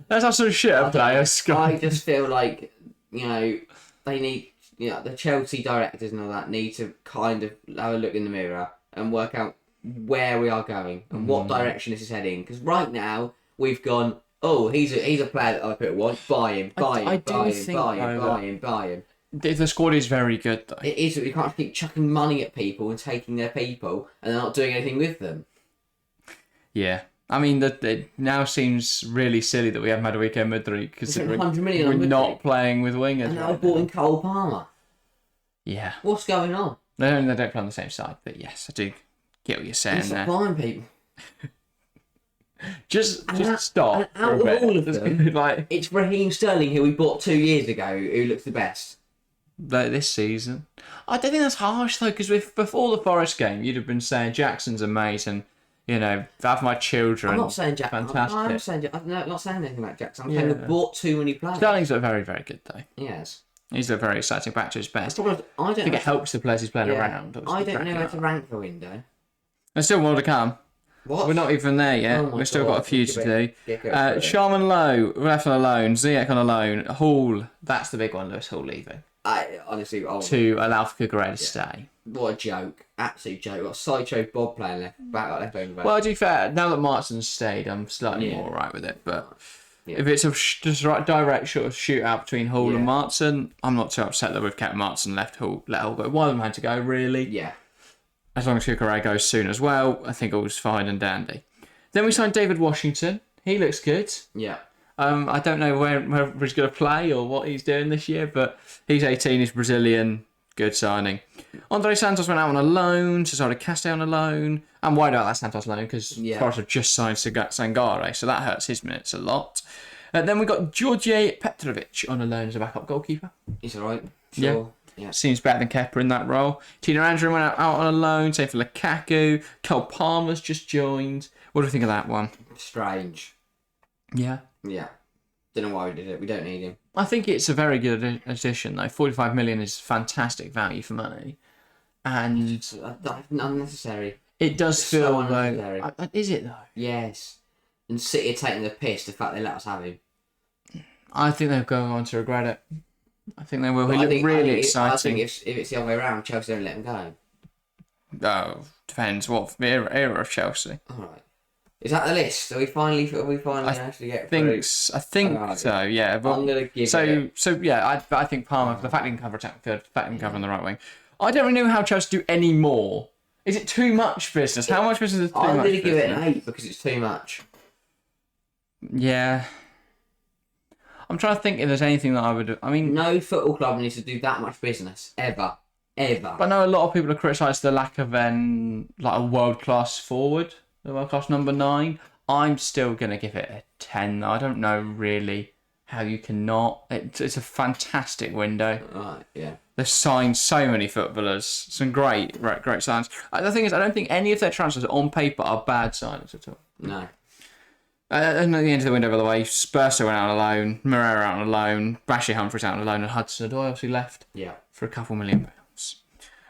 That's also shit players. I just feel like, they need, the Chelsea directors and all that need to kind of have a look in the mirror and work out where we are going and what direction this is heading. Because right now, we've gone, oh, he's a player that other people want. Buy him. The squad is very good, though. It is, but you can't keep chucking money at people and taking their people and they're not doing anything with them. Yeah. I mean, it now seems really silly that we have Madueke and Mudryk considering 100 million we're on not playing with wingers. And now I've bought in Cole Palmer. Yeah. What's going on? They don't play on the same side, but yes, I do get what you're saying Stop there. buying people. Just stop. And out of all of them, like, it's Raheem Sterling, who we bought 2 years ago, who looks the best. Like this season. I don't think that's harsh, though, because before the Forest game, you'd have been saying Jackson's amazing. Have my children. I'm not saying Jackson. Fantastic. I'm not saying anything about Jackson. I'm saying we bought too many players. Sterling's very, very good, though. Yes. He's a very exciting back to his best. I think it helps the players he's playing around. I don't know where to rank the window. There's still more to come. What? We're not even there yet. We've still got a few to do. Sharman Lowe, we're left on a loan. Ziyech on a loan. Hall, that's the big one, Lewis Hall leaving. Honestly, to allow for Kukurea to stay. What a joke. Absolute joke. Got Sideshow Bob playing left back. Well, to be fair, now that Martin's stayed, I'm slightly more alright with it. But if it's a just right direct sort of shootout between Hall and Martin, I'm not too upset that we've kept Martin let Hall go. One of them had to go, really. Yeah. As long as Kukurea goes soon as well, I think all's fine and dandy. Then we signed David Washington. He looks good. Yeah. I don't know where he's going to play or what he's doing this year, but he's 18, he's Brazilian. Good signing. Andre Santos went out on a loan, Cesare Caste on a loan. I'm worried about that Santos loan because Forest have just signed Sangare, so that hurts his minutes a lot. Then we got George Petrovic on a loan as a backup goalkeeper. He's alright. Sure. Yeah. Seems better than Kepa in that role. Tina Andrew went out on a loan, same for Lukaku. Cole Palmer's just joined. What do you think of that one? Strange. Yeah. Yeah. Don't know why we did it. We don't need him. I think it's a very good addition, though. 45 million is fantastic value for money. And unnecessary. It does it's feel so unnecessary. Though. Is it, though? Yes. And City are taking the piss, the fact they let us have him. I think they're going on to regret it. I think they will. He looked really exciting. I think if it's the other way around, Chelsea don't let him go. Oh, depends what era of Chelsea. Alright. Is that the list? Are we finally actually get through? I think so, yeah. But, I'm going to give I think Palmer, the fact he can cover attack third, the fact he can cover on the right wing. I don't really know how Chelsea do any more. Is it too much business? How much business is too much? I'm going to give it an 8 because it's too much. Yeah. I'm trying to think if there's anything that I would do. I mean, no football club needs to do that much business ever. But I know a lot of people have criticised the lack of a world-class forward, the world-class number 9. I'm still going to give it a 10. I don't know really how you cannot. It's a fantastic window. Right, yeah. They've signed so many footballers, some great signs. The thing is, I don't think any of their transfers on paper are bad signings at all. No. And at the end of the window, by the way, Spurso went out on a loan, Moreira out on a loan, Bashir Humphries out on a loan, and Hudson-Odoi obviously left for a couple £1 million.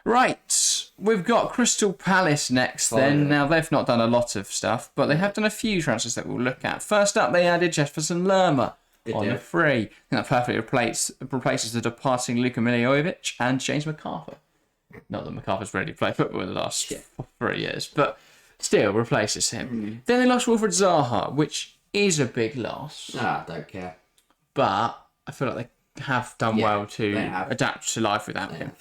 Right, we've got Crystal Palace next then. Now, they've not done a lot of stuff, but they have done a few transfers that we'll look at. First up, they added Jefferson Lerma on a free. I think that perfectly replaces the departing Luka Milivojevic and James MacArthur. Not that MacArthur's really played football in the last 3 years, but still replaces him. Then they lost Wilfred Zaha, which is a big loss. I don't care. But I feel like they have done well to adapt to life without him.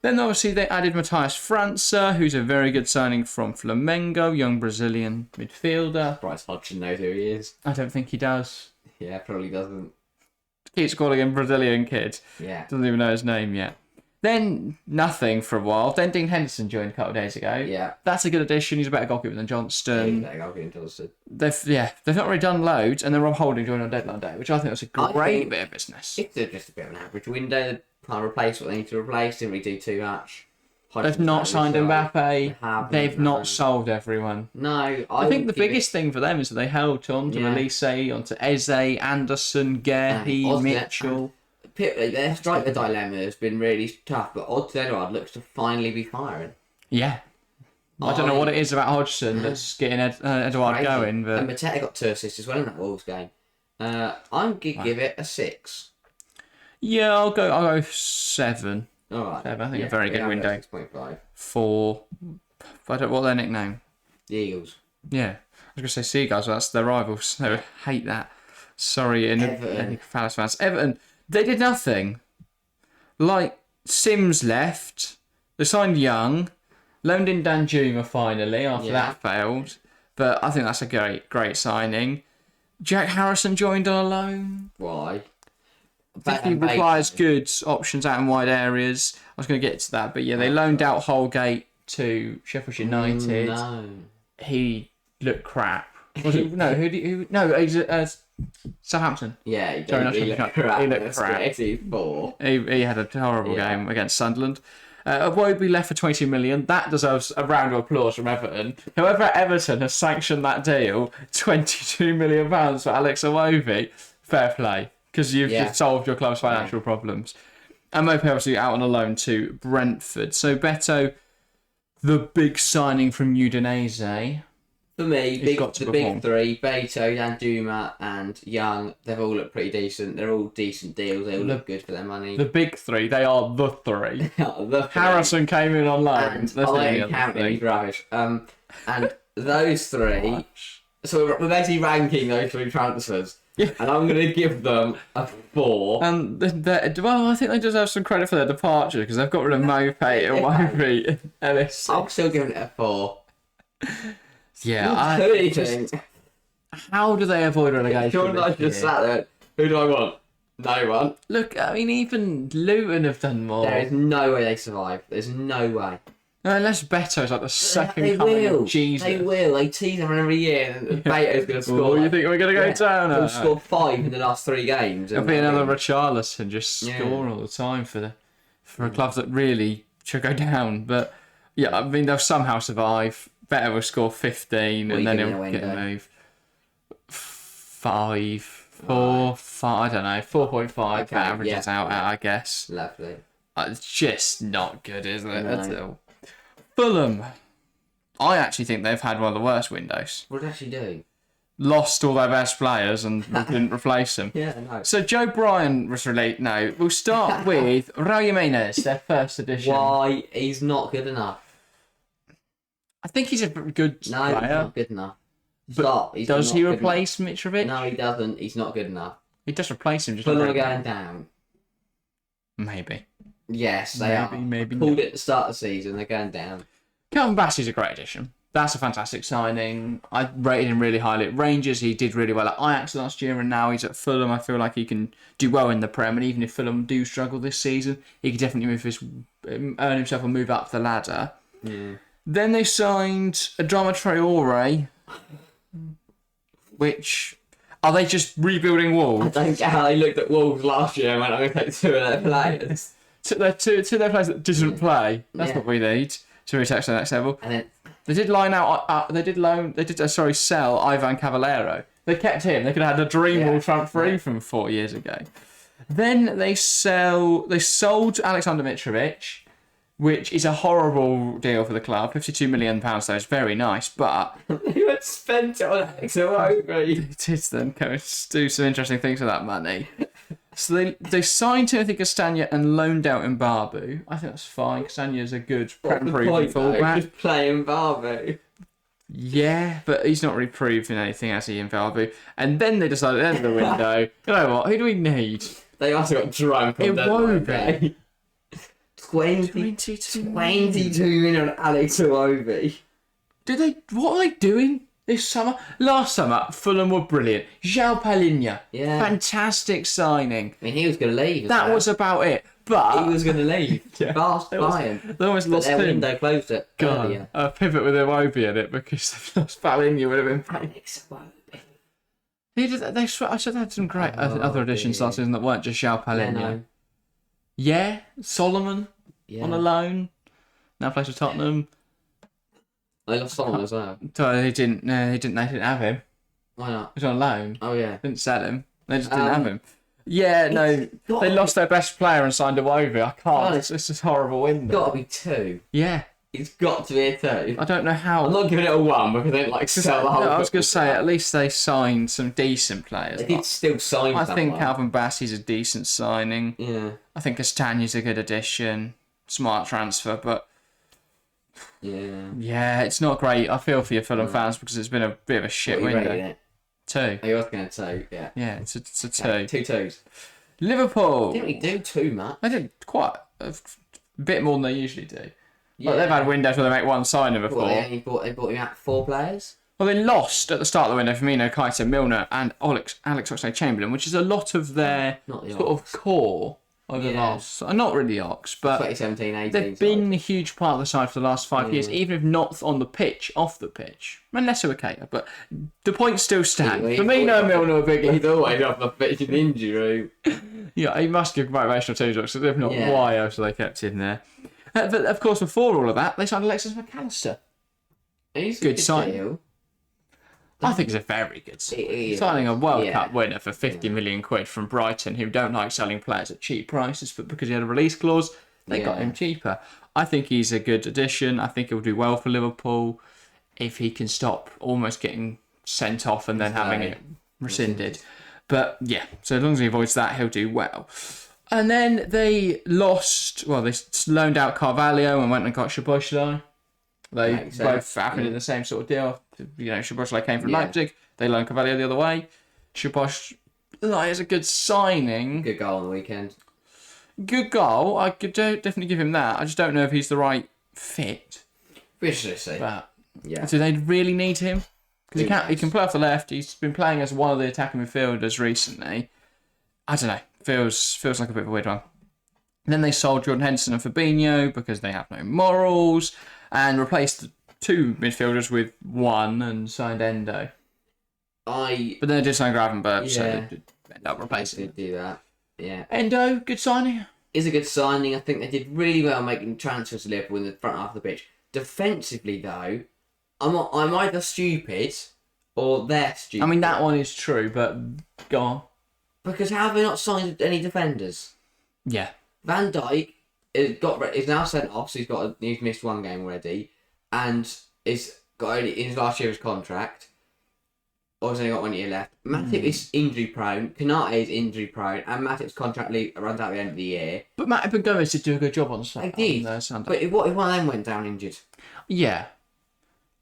Then obviously they added Matthias França, who's a very good signing from Flamengo, young Brazilian midfielder. Bryce Hodgson knows who he is. I don't think he does. Yeah, probably doesn't. Keeps calling him Brazilian kid. Yeah. Doesn't even know his name yet. Then nothing for a while. Then Dean Henderson joined a couple of days ago. Yeah. That's a good addition. He's a better goalkeeper than Johnston. They've not really done loads, and they're on holding during on deadline day, which I think was a great bit of business. It's just a bit of an average window. They can't replace what they need to replace. Didn't really do too much. They've not signed Mbappe. They've not sold everyone. No, I think the biggest thing for them is that they held on to Elise, onto Eze, Anderson, Gehi, Mitchell. Their striker dilemma has been really tough, but Odsonne looks to finally be firing. Yeah. I don't know what it is about Hodgson that's getting Edouard going. But... And Mateta got 2 assists as well in that Wolves game. I'm going to give it a 6. Yeah, I'll go 7. All right. 7. I think a very good window. 6.5. 4. I don't know what their nickname. The Eagles. Yeah. I was going to say Seagulls, but that's their rivals. They hate that. Sorry, any Palace fans. Everton, they did nothing. Like, Sims left. They signed Young. Loaned in Danjuma finally after that failed. But I think that's a great signing. Jack Harrison joined on a loan. Why? I think he requires good options out in wide areas. I was going to get to that, but yeah, they loaned out Holgate to Sheffield United. No. He looked crap. No, Southampton. Yeah, he looked crap. He looked crap. He had a horrible game against Sunderland. Iwobi left for 22 million. That deserves a round of applause from Everton. Whoever at Everton has sanctioned that deal, £22 million for Alex Iwobi, fair play. Because you've just solved your club's financial problems. And Mope obviously out on a loan to Brentford. So Beto, the big signing from Udinese. For me, the big three, Beto, Danjuma and Young, they've all looked pretty decent. They're all decent deals. They all look good for their money. The big three, they are the three. Harrison came in on loan. And he's rubbish. And those three... So we're basically ranking those 3 transfers. Yeah. And I'm going to give them a 4. And I think they deserve some credit for their departure because they've got rid of Mope, Iwobi, Ellis. I'm still giving it a 4. Yeah, how do they avoid relegation? Jordan, I just sat there. Who do I want? No one. Look, I mean, even Luton have done more. There is no way they survive. There's no way. No, unless Beto's like the second coming of Jesus. They will. They tease them every year, and Beto's going to score. Oh, you think we're going to go down? He'll score 5 in the last 3 games. It'll be another Richarlison just scoring all the time for a club that really should go down. But yeah, I mean, they'll somehow survive. Beto will score 15 and then he'll get a move. 5, 4, 5, I don't know, 4.5 okay, averages out at, I guess. Lovely. It's just not good, isn't it? That's all. Fulham. I actually think they've had one of the worst windows. What did they actually do? Lost all their best players and didn't replace them. Yeah, no. So Joe Bryan was released. No, we'll start with Raul Jimenez, their first edition. Why? He's not good enough. I think he's a good player. No, he's not good enough. Does he replace Mitrovic? No, he doesn't. He's not good enough. He does replace him. Just Fulham are going down. Maybe. Yes, they are. Maybe. Pulled it at the start of the season. They're going down. Calvin Bassey's a great addition. That's a fantastic signing. I rated him really highly at Rangers. He did really well at Ajax last year, and now he's at Fulham. I feel like he can do well in the Prem, and even if Fulham do struggle this season, he could definitely earn himself a move up the ladder. Yeah. Then they signed Adama Traore, which... Are they just rebuilding Wolves? I don't get how they looked at Wolves last year and went, I'm going to take 2 of their players. Two of their players that didn't play. That's what we need to reach to the next level. And then... They did sell Ivan Cavallero. They kept him. They could have had a dream front free from 4 years ago. Then they sold Alexander Mitrovic. which is a horrible deal for the club. £52 million, though, is very nice, but... You had spent it on Alex Iwobi. It is then going to do some interesting things with that money. So they signed Timothy Castagna and loaned out Mbabu. I think that's fine. Castagna's a good prem-proven fullback. Just playing Mbabu. Yeah, but he's not really proving anything, has he, Mbabu? And then they decided at the end of the window, you know what, who do we need? They also got drunk on deadline day. 22 million on Alex Iwobi. What are they doing this summer? Last summer, Fulham were brilliant. João Palhinha, fantastic signing. I mean, he was going to leave. That was about it. But he was going to leave. Fast flying. They almost lost him. Their window closed it earlier. A pivot with Iwobi in it because they lost Palhinha would have been. Alex Iwobi. I should have had some great other additions last season that weren't just João Palhinha. Yeah, Solomon on a loan. Now plays for Tottenham. They lost Solomon as well. They didn't have him. Why not? He was on loan. Oh yeah. Didn't sell him. They just didn't have him. Yeah, no. They lost their best player and signed Iwobi. I can't. It's just horrible window. Got to be 2. Yeah. It's got to be a 2. I don't know how. I'm not giving it a 1 because they don't sell the whole. No, I was going to say at least they signed some decent players. They did still sign. I think Calvin Bassey's a decent signing. Yeah. I think Castagna's a good addition. Smart transfer, but yeah, it's not great. I feel for your Fulham fans because it's been a bit of a shit window. It? 2. I was going to say, yeah. Yeah, it's a 2. Yeah, 2 2s. Liverpool. Didn't really do too much. They did quite a bit more than they usually do. Yeah. Like they've had windows where they make one signing before. They bought him out 4 players. Well, they lost at the start of the window Firmino, Keita, Milner, and Alex Oxlade-Chamberlain, which is a lot of their sort of core over the last. Not really Ox, but 2017-18. they've been a huge part of the side for the last 5 years, even if not on the pitch, off the pitch. Unless they were Keita, but the points still stand. Firmino and Milner are big. He's always off the pitch in injury. Yeah, he must give motivational to Ox, so if not, why else they kept him there? But of course, before all of that, they signed Alexis McAllister. He's good sign. Deal. I think it's a very good signing a World Cup winner for 50 million quid from Brighton, who don't like selling players at cheap prices, but because he had a release clause, they got him cheaper. I think he's a good addition. I think he'll do well for Liverpool if he can stop almost getting sent off and then having it rescinded. But yeah, so as long as he avoids that, he'll do well. And then they they loaned out Carvalho and went and got Szoboszlai. They both happened in the same sort of deal. You know, Szoboszlai came from Leipzig. They loaned Carvalho the other way. Szoboszlai is a good signing. Good goal on the weekend. Good goal. I could definitely give him that. I just don't know if he's the right fit. We should see. But do they really need him? Because he can play off the left. He's been playing as one of the attacking midfielders recently. I don't know. Feels like a bit of a weird one. Then they sold Jordan Henderson and Fabinho because they have no morals, and replaced the 2 midfielders with 1 and signed Endo. But then they did sign Gravenberch, so they did end up replacing him. Do that. Yeah. Endo, good signing. Is a good signing. I think they did really well making transfers to Liverpool in the front half of the pitch. Defensively, though, I'm either stupid or they're stupid. I mean, that one is true, but go on. Because how have they not signed any defenders? Yeah. Van Dijk is now sent off, so he's missed 1 game already, and is got in his last year of his contract. Or he's only got 1 year left. Matip is injury prone. Konate is injury prone, and Matip's contract runs out at the end of the year. But Matip and Gomez did do a good job on Sunday. They did. Sunday. But what if one of them went down injured? Yeah.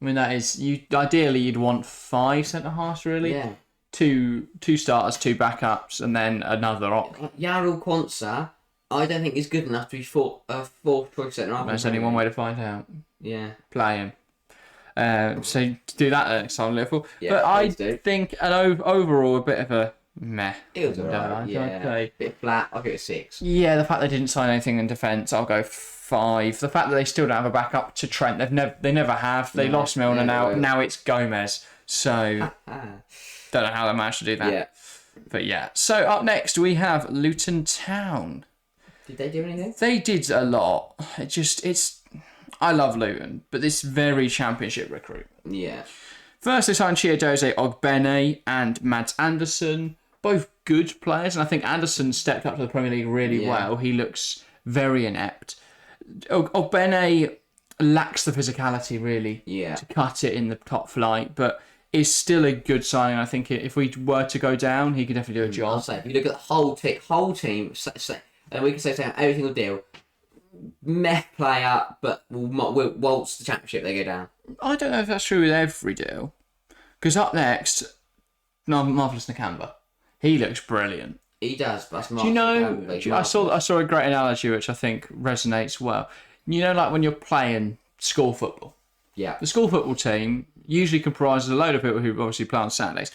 I mean, that is ideally you'd want 5 centre halves really. Yeah. Two starters, 2 backups, and then another op. Yarul Quansah, I don't think he's good enough to be fourth choice centre half. There's only one way to find out. Yeah. Play him. So do that next time, Liverpool. Yeah, but I think overall a bit of a meh. It was alright. Yeah. Okay. Bit flat. I'll give it a 6. Yeah, the fact they didn't sign anything in defence, I'll go 5. The fact that they still don't have a backup to Trent, they never have. They lost Milner now. Now it's Gomez. So. Don't know how they managed to do that. Yeah. But yeah. So up next we have Luton Town. Did they do anything? They did a lot. I love Luton, but this very championship recruitment. Yeah. First they signed Chiadoze Ogbene and Mads Anderson. Both good players, and I think Anderson stepped up to the Premier League really well. He looks very inept. Ogbene lacks the physicality really to cut it in the top flight, but is still a good signing. I think if we were to go down, he could definitely do a job. I'll say, if you look at the whole team, and we can say every single deal, meh player, but will waltz the championship, they go down. I don't know if that's true with every deal. Because up next, Marvellous Nakamba. He looks brilliant. He does, but do you know, I saw a great analogy which I think resonates well. You know, like when you're playing school football. Yeah. The school football team usually comprises a load of people who obviously play on Saturdays,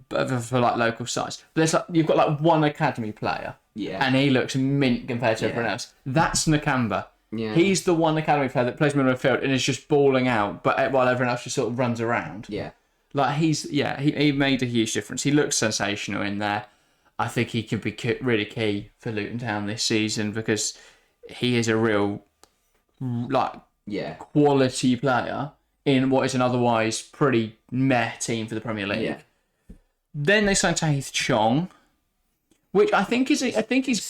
but for like local sides. But there's you've got like one academy player, and he looks mint compared to everyone else. That's Nakamba. Yeah. He's the one academy player that plays middle of the field and is just balling out, but while everyone else just sort of runs around. Yeah. Like he made a huge difference. He looks sensational in there. I think he could be really key for Luton Town this season because he is a real quality player in what is an otherwise pretty meh team for the Premier League. Yeah. Then they signed Tahith Chong, which I think he's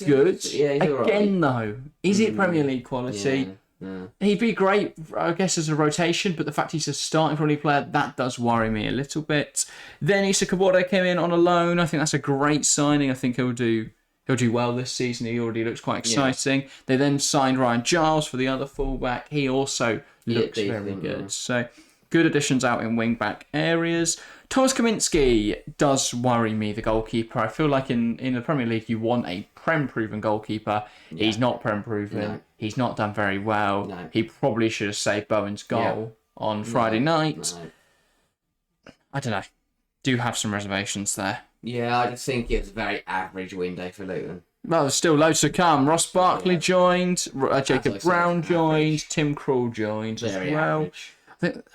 good. Yeah, he's Again, though, is it Premier League quality? Yeah. He'd be great, I guess, as a rotation, but the fact he's a starting Premier League player, that does worry me a little bit. Then Issa Kabore came in on a loan. I think that's a great signing. I think he'll do well this season. He already looks quite exciting. Yeah. They then signed Ryan Giles for the other fullback. He also looks very good. Yeah. So good additions out in wing-back areas. Thomas Kaminski does worry me, the goalkeeper. I feel like in the Premier League you want a Prem-proven goalkeeper. Yeah. He's not Prem-proven. No. He's not done very well. No. He probably should have saved Bowen's goal on Friday night. No. I don't know. Do have some reservations there. Yeah, I just think it was a very average window for Luton. Well, there's still loads to come. Ross Barkley joined, Jacob Brown joined, Tim Krul joined very as well. Average. I think,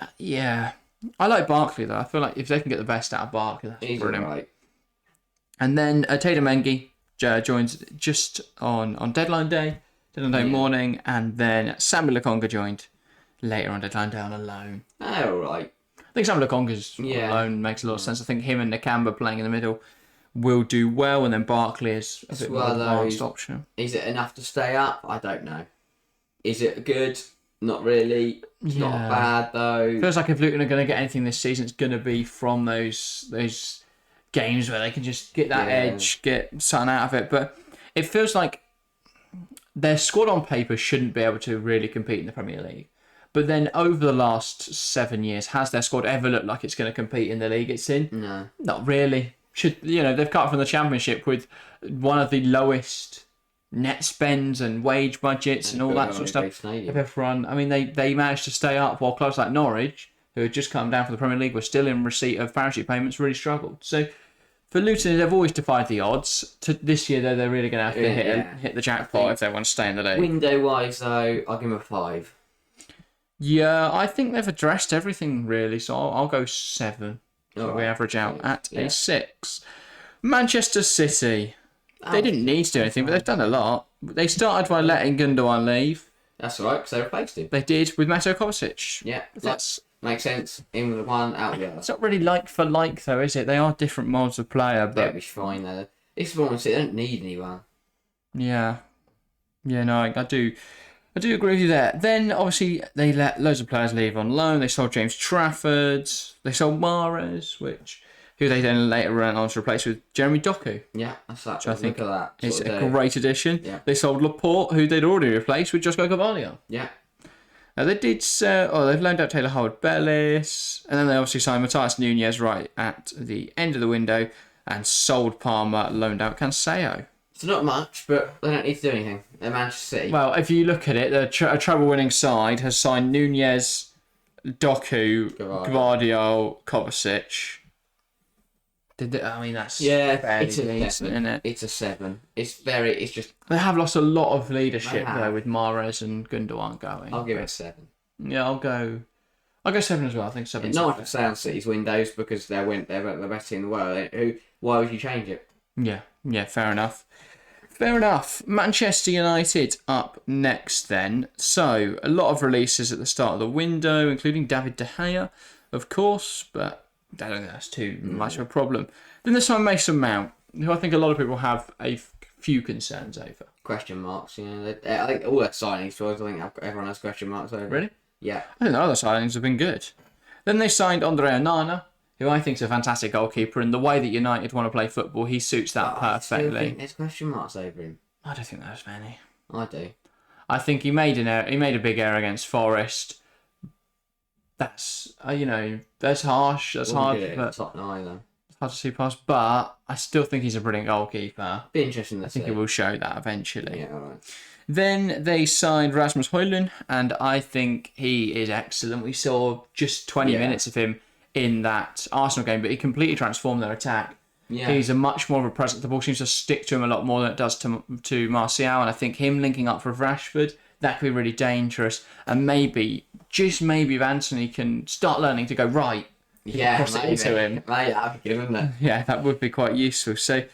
I like Barkley though. I feel like if they can get the best out of Barkley, that's brilliant. Right. And then Tatum Mengi joins just on deadline day morning, and then Samuel Lokonga joined later on deadline day on a loan. Oh, right. I think Samuel Lokonga's loan makes a lot of sense. I think him and Nakamba playing in the middle will do well, and then Barkley is a bit more advanced option. Is it enough to stay up? I don't know. Is it good? Not really. It's not bad though. Feels like if Luton are going to get anything this season, it's going to be from those games where they can just get that edge, get something out of it. But it feels like their squad on paper shouldn't be able to really compete in the Premier League. But then over the last 7 years, has their squad ever looked like it's going to compete in the league it's in? No. Not really. They've cut from the Championship with one of the lowest net spends and wage budgets and all that sort of stuff they've ever run. I mean, they managed to stay up while clubs like Norwich, who had just come down from the Premier League, were still in receipt of parachute payments, really struggled. So for Luton, they've always defied the odds. This year, they're really going to have to hit the jackpot if they want to stay in the league. Window-wise, though, I'll give them a 5. Yeah, I think they've addressed everything, really, so I'll go 7. So we average out at a 6. Manchester City. They didn't need to do anything, but they've done a lot. They started by letting Gundogan leave. That's right, because they replaced him. They did, with Mateo Kovacic. Yeah, that makes sense. In with one, out with the other. It's not really like for like, though, is it? They are different modes of player, but... They'll be fine, though. This one, they don't need anyone. Yeah. Yeah, no, I do agree with you there. Then, obviously, they let loads of players leave on loan. They sold James Trafford. They sold Mahrez, who they then later went on to replace with Jeremy Doku. Yeah, that's that. Which I think look at that. It's a great addition. Yeah. They sold Laporte, who they'd already replaced with Josko Carvalho. Yeah. Now, they did they've loaned out Taylor Howard-Bellis, and then they obviously signed Matthias Nunez right at the end of the window and sold Palmer, loaned out Cancelo. It's not much, but they don't need to do anything. They're Manchester City. Well, if you look at it, a treble-winning side has signed Nunez, Doku, Gvardiol, Kovacic. That's fairly decent, isn't it? It's a 7. It's just... They have lost a lot of leadership, though, with Mahrez and Gundogan going. I'll give it a 7. Yeah, I'll go 7 as well. I think 7. Not to say on City's windows, because they're the best team in the world. Why would you change it? Yeah, fair enough. Manchester United up next then. So, a lot of releases at the start of the window, including David De Gea, of course, but I don't think that's too much of a problem. Then there's Mason Mount, who I think a lot of people have a few concerns over. Question marks, I think all their signings, I think everyone has question marks over. Really? Yeah. I think the other signings have been good. Then they signed Andre Onana, who I think is a fantastic goalkeeper, and the way that United want to play football, he suits that perfectly. I still think there's question marks over him. I don't think there's many. I do. I think he made an error. He made a big error against Forest. That's that's harsh. That's hard. But top nine though. It's hard to see past. But I still think he's a brilliant goalkeeper. Be interesting to I think he will show that eventually. Yeah, all right. Then they signed Rasmus Højlund, and I think he is excellent. We saw just 20 minutes of him in that Arsenal game, but he completely transformed their attack. Yeah. He's a much more of a presence. The ball seems to stick to him a lot more than it does to Martial, and I think him linking up for Rashford, that could be really dangerous. And maybe, just maybe, if Anthony can start learning to go right, cross it into him. That'd be good, wouldn't it? Yeah, that would be quite useful. So,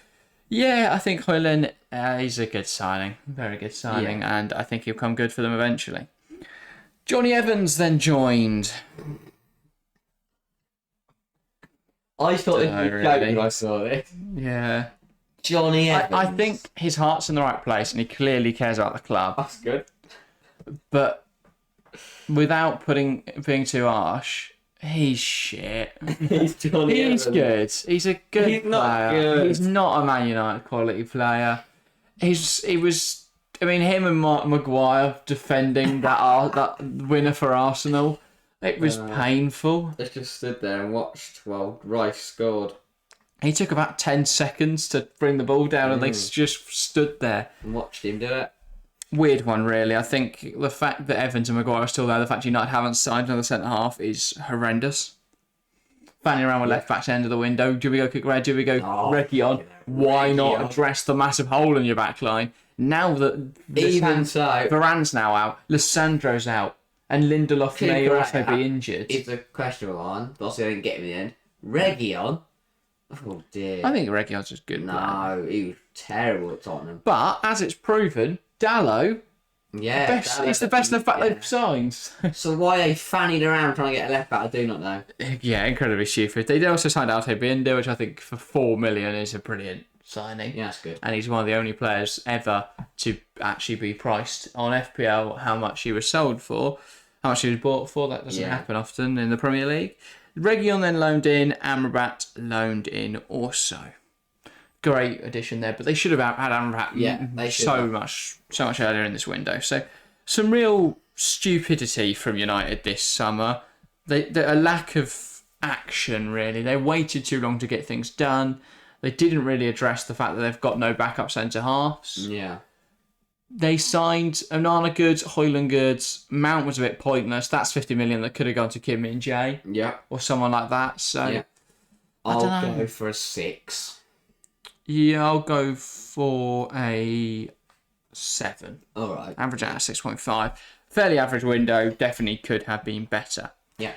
yeah, I think Højlund, he's a good signing, very good signing, and I think he'll come good for them eventually. Johnny Evans then joined. I thought it was joking when I saw this. Yeah. Johnny Evans. I think his heart's in the right place and he clearly cares about the club. That's good. But without being too harsh, he's shit. He's Johnny Evans. He's good. He's a good He's player. not good. He's not a Man United quality player. Him and Mark Maguire defending that winner for Arsenal. It was painful. They just stood there and watched while Rice scored. He took about 10 seconds to bring the ball down and they just stood there. And watched him do it. Weird one, really. I think the fact that Evans and Maguire are still there, the fact United haven't signed another centre-half is horrendous. Fanning around with left back's end of the window. Do we go Cucurella? Do we go Reguilon? Why not address the massive hole in your back line? Now that Varane's now out, Lissandro's out, and Lindelof may also be injured. It's a questionable one, but also I didn't get him in the end. Reguilon? Oh dear. I think Reguilon's just good. No, he was terrible at Tottenham. But, as it's proven, Dalot, he's the best left back they've signed. So why they fannied around trying to get a left back, I do not know. Yeah, incredibly stupid. They also signed Arte Binder, which I think for $4 million is a brilliant signing. Yeah, that's good. And he's one of the only players ever to actually be priced on FPL how much he was sold for, how much he was bought for. That doesn't happen often in the Premier League. Reguilon then loaned in, Amrabat loaned in also. Great addition there, but they should have had Amrabat so much earlier in this window. So some real stupidity from United this summer. A lack of action, really. They waited too long to get things done. They didn't really address the fact that they've got no backup centre-halves. Yeah. They signed Onana goods, Højlund goods. Mount was a bit pointless. That's 50 million that could have gone to Kim Min-jae. Yeah. Or someone like that. So I'll go for a 6. Yeah, I'll go for a 7. All right. Average out at 6.5. Fairly average window. Definitely could have been better. Yeah.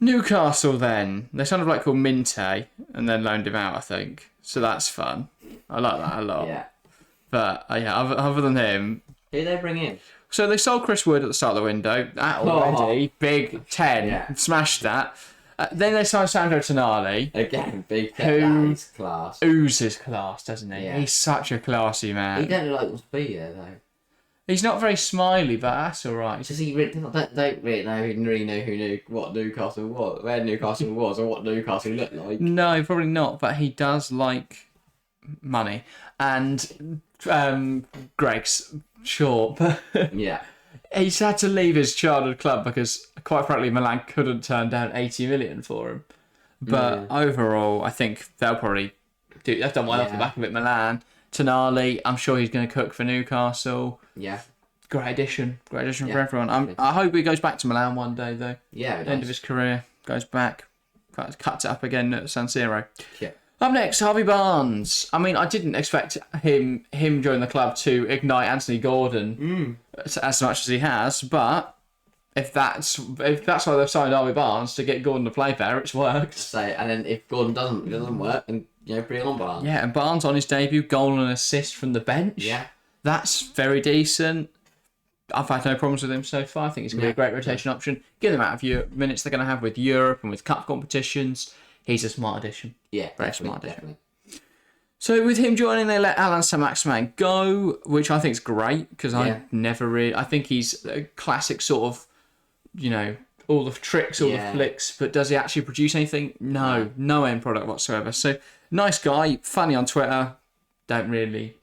Newcastle then. They sounded like called Minte and then loaned him out, I think. So that's fun. I like that a lot. Yeah. But other than him... Who did they bring in? So they sold Chris Wood at the start of the window. That already, big 10. Yeah. Smashed that. Then they signed Sandro Tonali. Again, big 10. That is class. Oozes class, doesn't he? Yeah. He's such a classy man. He don't look like he wants to be there, though. He's not very smiley, but that's all right. Does he don't really know what Newcastle was, where Newcastle was, or what Newcastle looked like? No, probably not, but he does like money. And Greg's short, but yeah. He's had to leave his childhood club because, quite frankly, Milan couldn't turn down 80 million for him. But overall, I think they'll probably do. They've done well off the back of it. Milan, Tonali, I'm sure he's going to cook for Newcastle. Yeah. Great addition for everyone. I hope he goes back to Milan one day, though. Yeah. End of his career, goes back, cuts it up again at San Siro. Yeah. Up next, Harvey Barnes. I mean, I didn't expect him joining the club to ignite Anthony Gordon as much as he has, but if that's why they've signed Harvey Barnes to get Gordon to play better, it's worked. And then if Gordon doesn't work, then bring on Barnes. Yeah, and Barnes on his debut, goal and assist from the bench. Yeah, that's very decent. I've had no problems with him so far. I think he's going to be a great rotation option. Given the amount of minutes they're going to have with Europe and with cup competitions, he's a smart addition. Yeah, very smart addition. Definitely. So with him joining, they let Alan Saint-Maximin go, which I think is great because I think he's a classic sort of, all the tricks, all the flicks, but does he actually produce anything? No end product whatsoever. So nice guy, funny on Twitter. Don't really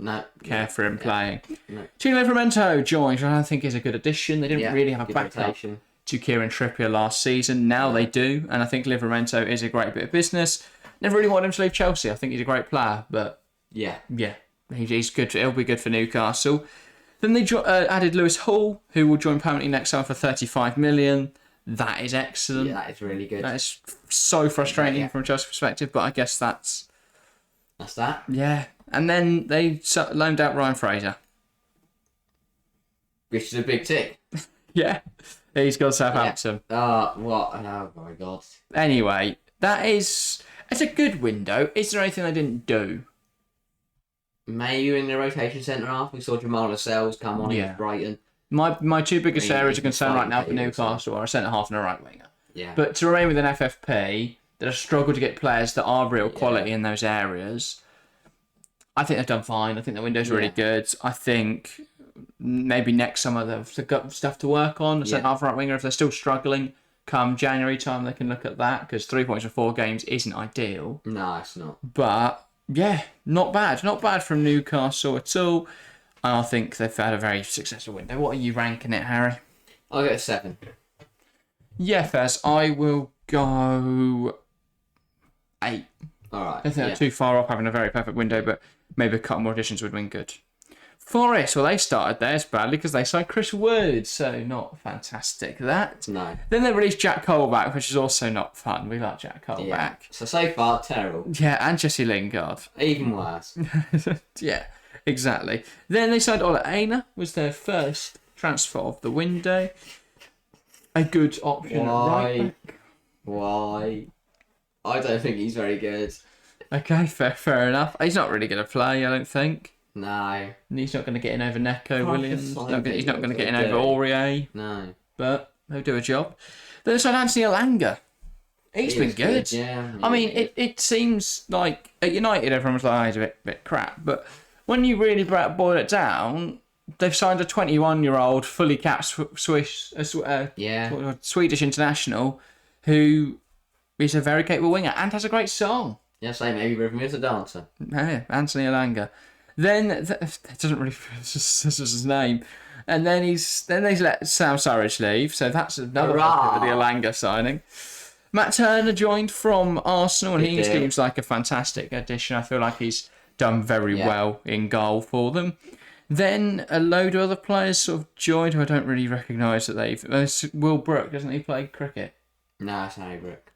care for him playing. No. Tino Livramento joined, which I don't think is a good addition. They didn't really have a backup to Kieran Trippier last season. Now they do, and I think Livramento is a great bit of business. Never really wanted him to leave Chelsea. I think he's a great player, but he's good. He'll be good for Newcastle. Then they added Lewis Hall, who will join permanently next summer for 35 million. That is excellent. Yeah, that is really good. That is so frustrating from a Chelsea perspective, but I guess that's that. Yeah. And then they loaned out Ryan Fraser. Which is a big tick. Yeah. He's got Southampton. Yeah. What? Oh, my God. Anyway, it's a good window. Is there anything they didn't do? Maybe in the rotation centre-half, we saw Jamal Lascelles come on in Brighton. My two biggest areas of concern right now for Newcastle are a centre-half and a right winger. Yeah. But to remain with an FFP that have struggled to get players that are real quality in those areas, I think they've done fine. I think the window's really good. I think maybe next summer they've got stuff to work on. A centre-half right winger, if they're still struggling, come January time they can look at that, because 3 points in 4 games isn't ideal. No, it's not. But, not bad. Not bad from Newcastle at all. I think they've had a very successful window. What are you ranking it, Harry? I'll go 7. Yeah, Fez, I will go 8. All right. I think they're too far off having a very perfect window, but maybe a couple more additions would have been good. Forest, well, they started theirs badly because they signed Chris Wood, so not fantastic that. No. Then they released Jack Colback, which is also not fun. We like Jack Colback. Yeah. So far, terrible. Yeah, and Jesse Lingard. Even worse. Yeah, exactly. Then they signed Ola Aina, was their first transfer of the window. A good option at right back. Why? I don't think he's very good. Okay, fair enough. He's not really going to play, I don't think. No. He's not going to get in over Neco Williams. He's not going to get in over Aurier. No. But he'll do a job. Then they signed Anthony Elanga. He's been good. Yeah. I mean, it seems like at United everyone was like, oh, he's a bit crap. But when you really boil it down, they've signed a 21-year-old fully capped Swedish international who is a very capable winger and has a great song. Yeah, say maybe Rhythm is a dancer. Yeah, Anthony Elanga. Then it doesn't really. This is his name. And then they let Sam Surridge leave, so that's another one for the Elanga signing. Matt Turner joined from Arsenal, and he seems like a fantastic addition. I feel like he's done very well in goal for them. Then a load of other players sort of joined who I don't really recognise that they've. Will Brook, doesn't he play cricket? No, it's Harry Brook.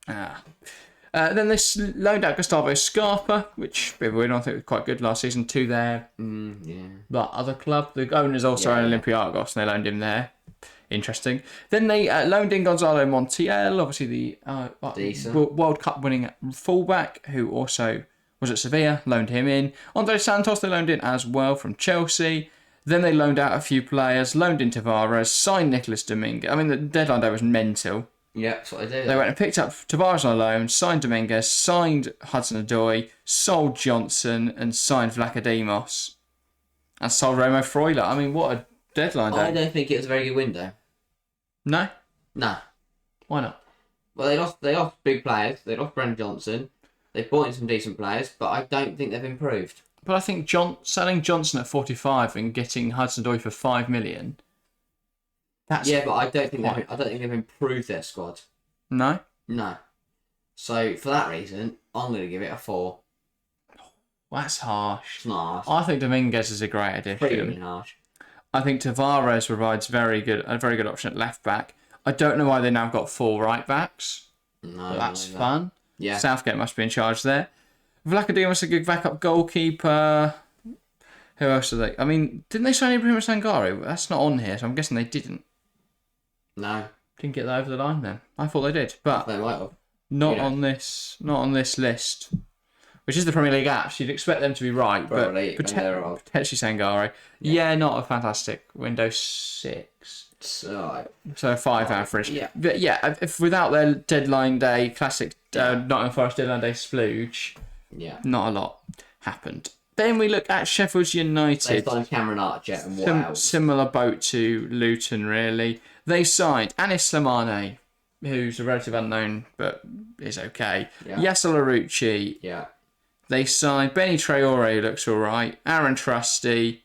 Then they loaned out Gustavo Scarpa, which I think was quite good last season, to their other club. The owners also own Olympiacos, and they loaned him there. Interesting. Then they loaned in Gonzalo Montiel, obviously the World Cup winning fullback, who also was at Sevilla, loaned him in. Andre Santos they loaned in as well from Chelsea. Then they loaned out a few players, loaned in Tavares, signed Nicolas Dominguez. I mean, the deadline day was mental. Yeah, that's what I do. They went and picked up Tavares on loan, signed Dominguez, signed Hudson-Odoi, sold Johnson, and signed Vlachodimos. And sold Remo Freuler. I mean, what a deadline day. I don't think it was a very good window. No? No. Why not? Well, they lost big players. They lost Brendan Johnson. They brought in some decent players, but I don't think they've improved. But I think selling Johnson at 45 and getting Hudson-Odoi for 5 million... But I don't think they've improved their squad. No? No. So for that reason, I'm going to give it a 4. Well, that's harsh. It's not harsh. I think Dominguez is a great addition. Pretty harsh. I think Tavares provides a very good option at left back. I don't know why they now got 4 right backs. No, but that's fun. Yeah. Southgate must be in charge there. Vlachodimos a good backup goalkeeper. Who else are they? I mean, didn't they sign Ibrahim Sangare? That's not on here, so I'm guessing they didn't. No. Didn't get that over the line then. I thought they did, but they might have. Not on this list, which is the Premier League apps. You'd expect them to be right, probably, but potentially Sangare. Yeah, not a fantastic Windows 6. So 5 average. Yeah. But yeah, if without their deadline day classic Nottingham Forest deadline day splooge, not a lot. happened. Then we look at Sheffield They United. signed Cameron Archer and what else? Similar boat to Luton, really. They signed Anis Slimani, who's a relative unknown, but is okay. Yeah. Yasser Larouci. Yeah. They signed Benny Traore, who looks all right. Aaron Trusty.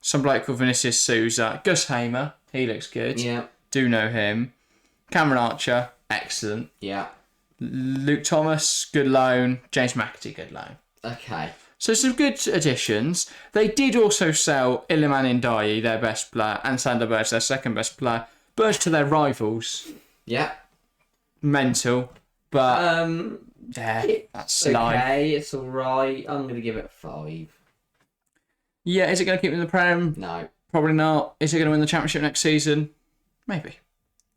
Some bloke called Vinicius Souza. Gus Hamer, he looks good. Yeah. Do know him. Cameron Archer, excellent. Yeah. Luke Thomas, good loan. James McAtee, good loan. Okay. So some good additions. They did also sell Iliman Ndiaye, their best player, and Sander Berge, their second best player. Berge to their rivals. Yeah. Mental. But yeah, that's life. Okay, it's alright. I'm going to give it a 5. Yeah, is it going to keep them in the Prem? No. Probably not. Is it going to win the Championship next season? Maybe.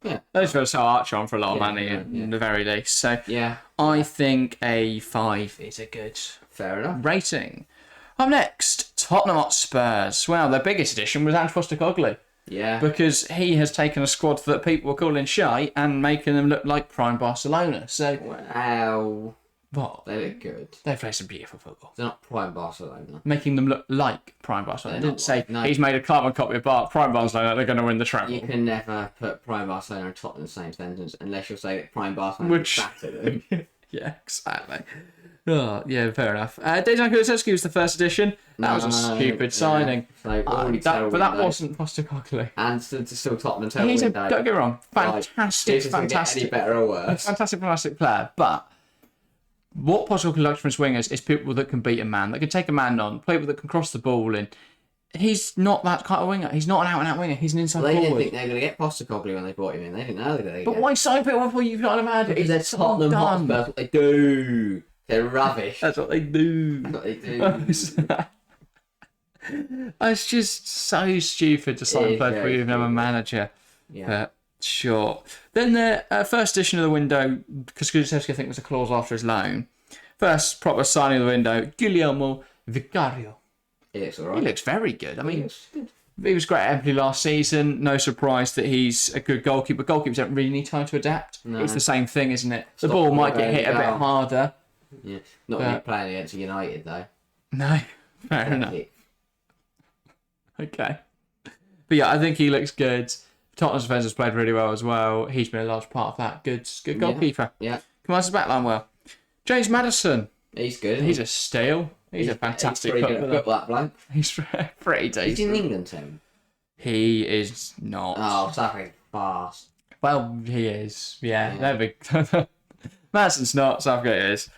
Yeah. Those will sell Archer on for a lot of money yeah. at the very least. So Yeah. I think a 5 is a good Fair enough. rating. Up next, Tottenham Hotspurs. Well, their biggest addition was Ange Postecoglou, Yeah. because he has taken a squad that people were calling shite and making them look like prime Barcelona. So, Wow. what? They look good. They play some beautiful football. They're not prime Barcelona. Making them look like prime Barcelona. They They're didn't not say like- no. he's made a carbon copy of prime Barcelona, they're going to win the treble. You can never put prime Barcelona and Tottenham in the same sentence unless you'll say that prime Barcelona Which- is better than. Yeah, exactly. Oh, yeah, fair enough. Dejan Kulusevski was the first edition. That was a stupid signing. So already terrible But that window. wasn't Postecoglou. And still Tottenham terrible He's a, window. don't get me wrong, fantastic, Is this gonna get any better or worse? fantastic player. But what Postecoglou likes from his wingers is people that can beat a man, that can take a man on, people that can cross the ball in. He's not that kind of winger. He's not an out-and-out winger. He's an inside They didn't forward. think they were going to get Postecoglou when they brought him in. They didn't know they were going to But get. why sign people before you've got him out? Because they're Tottenham Hotspurs. That's what they do. They're rubbish. That's what they do. That's what they do. It's just so stupid to sign It is players before very you've never a stupid. manager. Yeah. But sure. Then the first edition of the window, because Kulusevski I think was a clause after his loan. First proper signing of the window, Guillermo Vicario. It looks He alright. looks very good. I mean, It's good. he was great at Empoli last season. No surprise that he's a good goalkeeper. Goalkeepers don't really need time to adapt. No. It's the same thing, isn't it? The Stop ball the might ball get hit a going bit down. harder. Yeah. Not when you're playing against United though. No, fair enough. It- Okay. But yeah, I think he looks good. Tottenham's defence has played really well as well. He's been a large part of that. Good goalkeeper. Yeah. Commands the backline well. James Maddison. He's good. Isn't He's he? a steal. He's a fantastic He's pretty good at footballer. football, that bloke. He's pretty Is he in decent. the England team? He is not. Oh, something fast. Well, he is. Yeah, Yeah. they're big. Madison's not. Southgate is.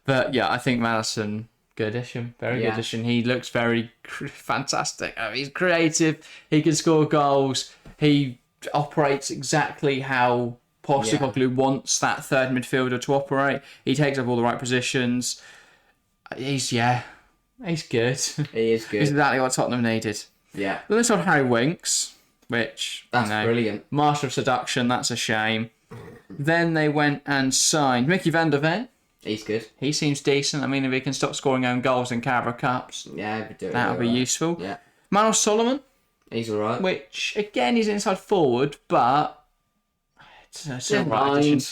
But yeah, I think Madison, good addition. Very good Yeah. addition. He looks very fantastic. I mean, he's creative. He can score goals. He operates exactly how Postecoglou wants that third midfielder to operate. He takes up all the right positions. He's good. He is He's good. exactly what Tottenham needed. Yeah. Then they sold Harry Winks, which That's brilliant. master of seduction. That's a shame. Then they went and signed Mickey van der Ven. He's good. He seems decent. I mean, if he can stop scoring own goals in Carabao Cups, Yeah, he'd do it that'll be really well. useful. Yeah. Manuel Solomon, He's alright. which again he's inside forward, but it's a Never right mind. addition.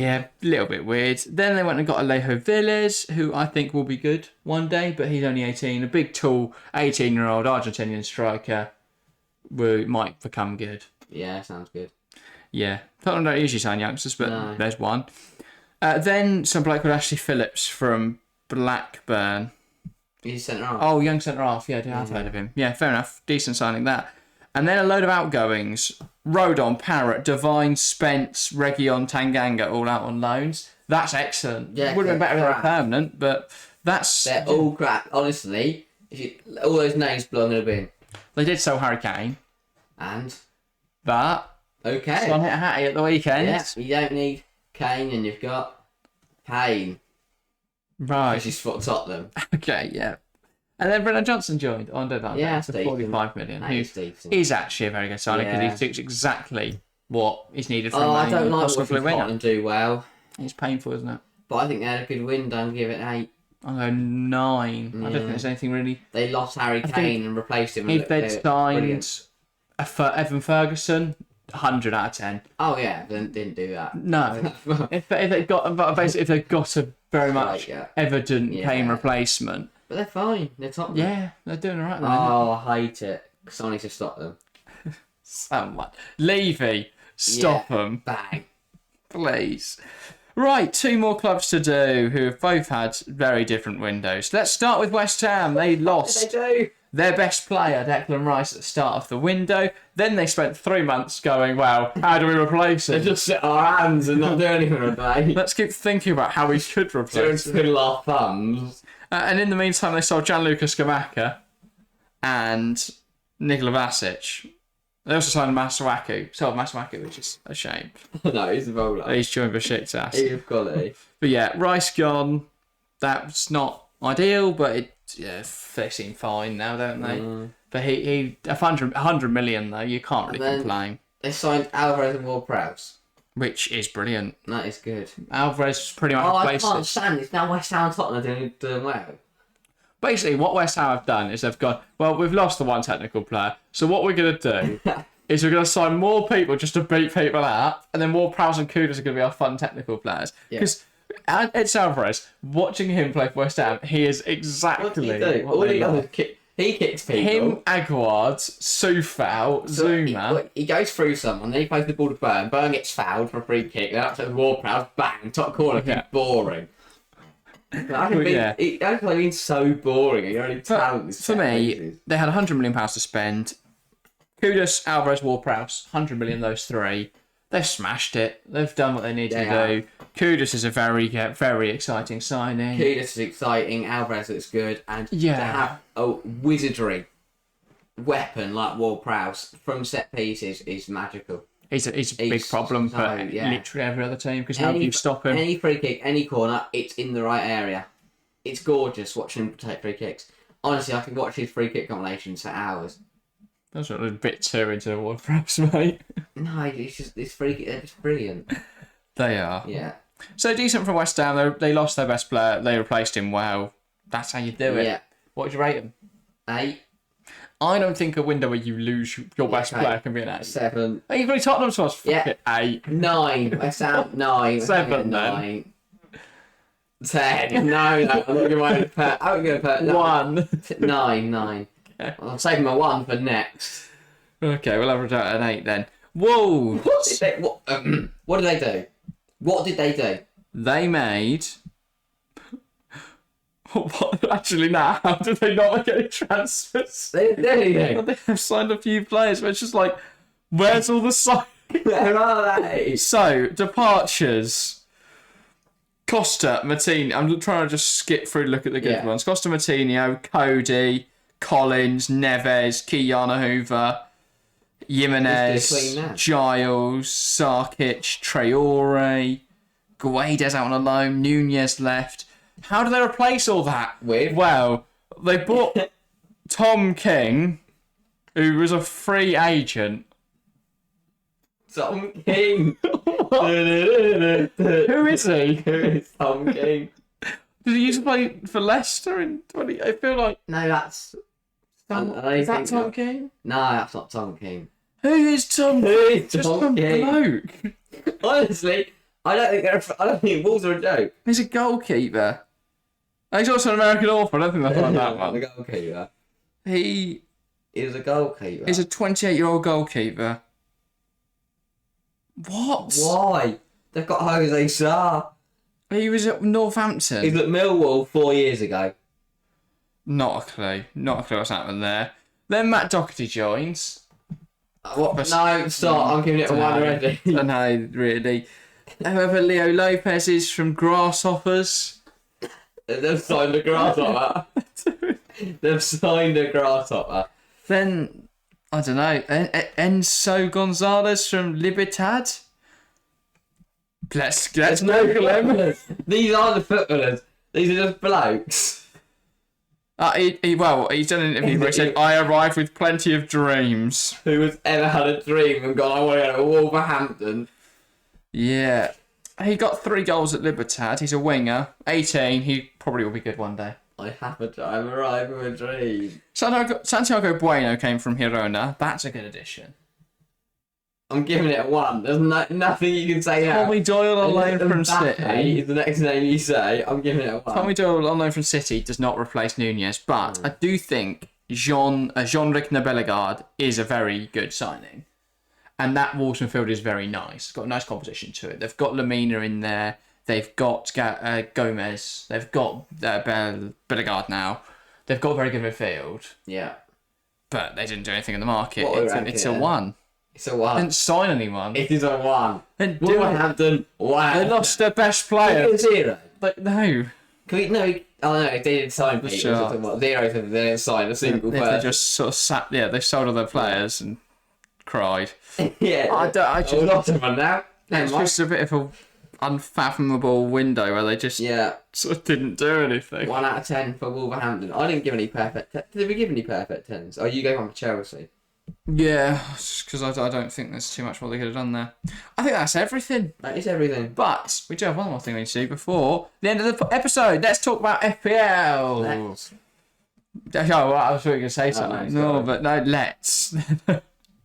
A little bit weird. Then they went and got Alejo Villas, who I think will be good one day, but he's only 18. A big, tall, 18-year-old Argentinian striker who might become good. Yeah, sounds good. Yeah. Tottenham don't usually sign youngsters, but No. there's one. Then some bloke called Ashley Phillips from Blackburn. He's centre half. Oh, young centre half. Yeah, I've heard of him. Yeah, fair enough. Decent signing that. And then a load of outgoings. Rodon, Parrott, Devine, Spence, Region, Tanganga, all out on loans. That's excellent. Yeah, Would have been better if they were crap. permanent, but that's... They're all crap. Honestly, all those names belong in a bin. They did sell Harry Kane, And but okay. Son hit a hattie at the weekend. Yeah, you don't need Kane, and you've got Payne, Right. which is for Tottenham. Okay, yeah. And then Brennan Johnson joined on deadline Yeah, day for decent. 45 million. That Who is decent. is actually a very good signing because Yeah. he suits exactly what is needed from Oh, I a don't like possible watching winger. Tottenham do well, It's painful, isn't it? but I think they had a good win. Don't give it an 8. I'll go 9. I don't Yeah. think there's anything really. They lost Harry think Kane and replaced him. If they'd They're signed brilliant. Evan Ferguson, 100 out of 10. Oh yeah, then didn't do that. No. if they've got a very much evident Kane replacement. But they're fine. They're top. Yeah, they're doing alright. Oh, I hate it. Because I need to stop them. Someone. Levy, stop them. Bang. Please. Right, 2 more clubs to do who have both had very different windows. Let's start with West Ham. They lost What did they do? their best player, Declan Rice, at the start of the window. Then they spent 3 months going, well, how do we replace him? They just sit our hands and not do anything with it. Let's keep thinking about how we could replace him. Twiddle our thumbs. And in the meantime, they sold Gianluca Scamacca and Nikola Vasic. They also signed Masuaku, which is a shame. No, he's a bowler. He's joined Besiktas. He's quality. But yeah, Rice gone. That's not ideal, but they seem fine now, don't they? But he 100 million though. You can't really complain. They signed Alvarez and Ward-Prowse, which is brilliant. That is good. Alvarez pretty much replaced I can't stand it's now West Ham and Tottenham doing well. Basically, what West Ham have done is they've gone, well, we've lost the one technical player, so what we're going to do is we're going to sign more people just to beat people out, and then more Prowse and Kudus are going to be our fun technical players. Because Ed Alvarez, watching him play for West Ham, he is exactly what he does is he kicks people. Him, Aguard, Soufal, Zuma. He goes through someone, then he plays the ball to Burn. Burn gets fouled for a free kick, then up to Ward-Prowse, bang, top corner, boring. I've been so boring. You only for me, they had £100 million to spend. Kudus, Alvarez, Ward-Prowse, 100 million. Those 3, they've smashed it. They've done what they need to do. Kudus is a very exciting signing. Kudus is exciting. Alvarez looks good, and to have a wizardry weapon like Ward-Prowse from set pieces is magical. He's a big problem for literally every other team, because how do you stop him? Any free kick, any corner, it's in the right area. It's gorgeous watching him take free kicks. Honestly, I can watch his free kick compilations for hours. That's a bit too into the Ward-Prowse, mate. No, it's just this free kick. They're just brilliant. They are. Yeah. So decent from West Ham. They lost their best player. They replaced him well. That's how you do it. Yeah. What would you rate him? 8. I don't think a window where you lose your best player can be an 8. 7. You've got Tottenham to us. Fuck it. 8. 9. West Ham 9. 7 9. 10. No, I'm not going to put. I'm going to put 1. 9. Okay. Well, I'm saving my 1 for next. Okay, we'll have an 8 then. Wolves. What did they do? What did they do? They made. Actually, how did they not make any transfers? They have signed a few players, but it's just like, where's all the sign? Where are they? So, departures. Costa, Martini. I'm trying to just skip through and look at the good ones. Costa, Martino, Cody, Collins, Neves, Kiana Hoover, Jimenez, Giles, Sarkic, Traore, Guedes out on loan, Nunez left. How do they replace all that? Well, they bought Tom King, who was a free agent. Tom King. Who is he? Who is Tom King? Did he used to play for Leicester in 20? I feel like. No, that's. Is that Tom King? No, that's not Tom King. Who is Tom? Who is Just Tom some King? bloke. Honestly, I don't think Wolves are a joke. He's a goalkeeper. He's also an American author. I don't think that's like that one. A goalkeeper. He is a goalkeeper. He's a 28-year-old goalkeeper. What? Why? They've got Jose Sarr. He was at Northampton. He was at Millwall 4 years ago. Not a clue. Not a clue what's happened there. Then Matt Doherty joins. What? No, stop. I'm giving it a 1 already. No, really. However, Leo Lopez is from Grasshoppers. They've signed a grasshopper. They've signed a grasshopper. Then, I don't know, Enzo Gonzalez from Libertad? Let's Google him. These aren't the footballers. These are just blokes. He's done an interview where he said, I arrived with plenty of dreams. Who has ever had a dream and gone, I want to go to Wolverhampton? Yeah. He got 3 goals at Libertad. He's a winger. 18. He probably will be good one day. I'm arrived with a dream. Santiago Bueno came from Girona. That's a good addition. I'm giving it a 1. There's nothing you can say now. Tommy Doyle on loan from Mbappe City is the next name you say. I'm giving it a 1. Tommy Doyle on loan from City does not replace Nunez, but I do think Jean-Ric Bellegarde is a very good signing. And that Wolves midfield is very nice. It's got a nice composition to it. They've got Lamina in there. They've got Gomez. They've got Bellegarde now. They've got a very good midfield. Yeah. But they didn't do anything in the market. It's a 1. It's a 1. They didn't sign anyone. It is a 1. Wolverhampton. Wow. They lost their best player. 0. Like, no. Can we, no, oh no, they didn't sign people. Sure. 0, they didn't sign a single person. They just sort of sat, they sold all their players and cried. Yeah. I just lost one now. It's just a bit of a unfathomable window where they just sort of didn't do anything. 1 out of 10 for Wolverhampton. I didn't give any perfect. Did we give any perfect 10s? Oh, you gave one for Chelsea. Yeah, because I don't think there's too much more they could have done there. I think that's everything. That is everything. But we do have one more thing we need to do before the end of the episode. Let's talk about FPL. Let's. Oh, well, I was going to say something. No, but no, let's.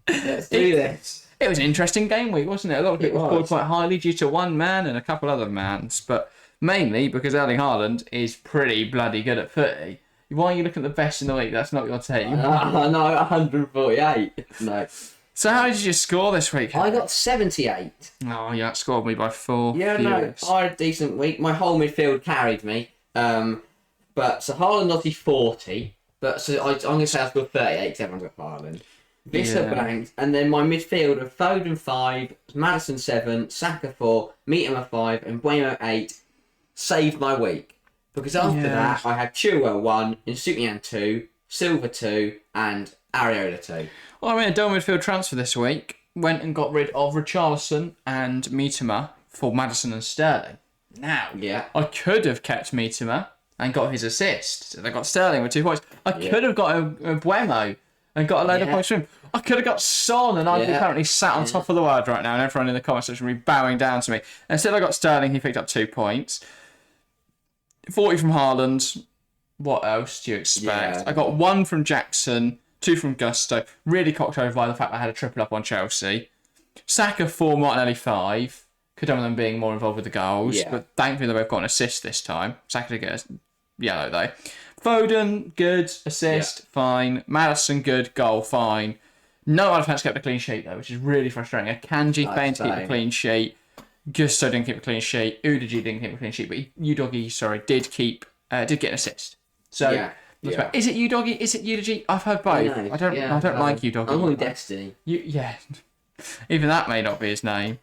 Let's do this. It was an interesting game week, wasn't it? A lot of people scored quite highly due to one man and a couple other mans, but mainly because Erling Haaland is pretty bloody good at footy. Why are you looking at the best in the week? That's not your team. No, 148. No. So how did you score this week? I got 78. Oh, you outscored me by 4. Yeah, Furious. no, I had a decent week. My whole midfield carried me. But so Haaland obviously 40. But so I'm going to say I scored 38 because everyone's got Haaland. Vista blanked, and then my midfield of Foden 5, Maddison 7, Saka 4, Mitoma 5, and Bueno 8 saved my week. Because after that, I had Chilwell 1, Insignian 2, Silva 2, and Areola 2. Well, I made a dull midfield transfer this week. Went and got rid of Richarlison and Mitoma for Maddison and Sterling. Now, I could have kept Mitoma and got his assist. So they got Sterling with 2 points. I could have got a Bueno and got a load of points from him. I could have got Son, and I'd be currently sat on top of the world right now, and everyone in the comment section would be bowing down to me. Instead, I got Sterling. He picked up 2 points. 40 from Haaland. What else do you expect? I got 1 from Jackson, 2 from Gusto. Really cocked over by the fact I had a triple up on Chelsea. Saka 4, Martinelli 5. Could have them being more involved with the goals, but thankfully they both got an assist this time. Saka did get a yellow though. Foden, good. Assist, fine. Maddison, good. Goal, fine. No other fans kept a clean sheet though, which is really frustrating. Akanji failed to keep a clean sheet. Gusto didn't keep a clean sheet. Udigi didn't keep a clean sheet, but Udogie, did get an assist. So, is it Udogie? Is it Udigi? I've heard both. I don't like Udogie. I'm going Destiny. Even that may not be his name.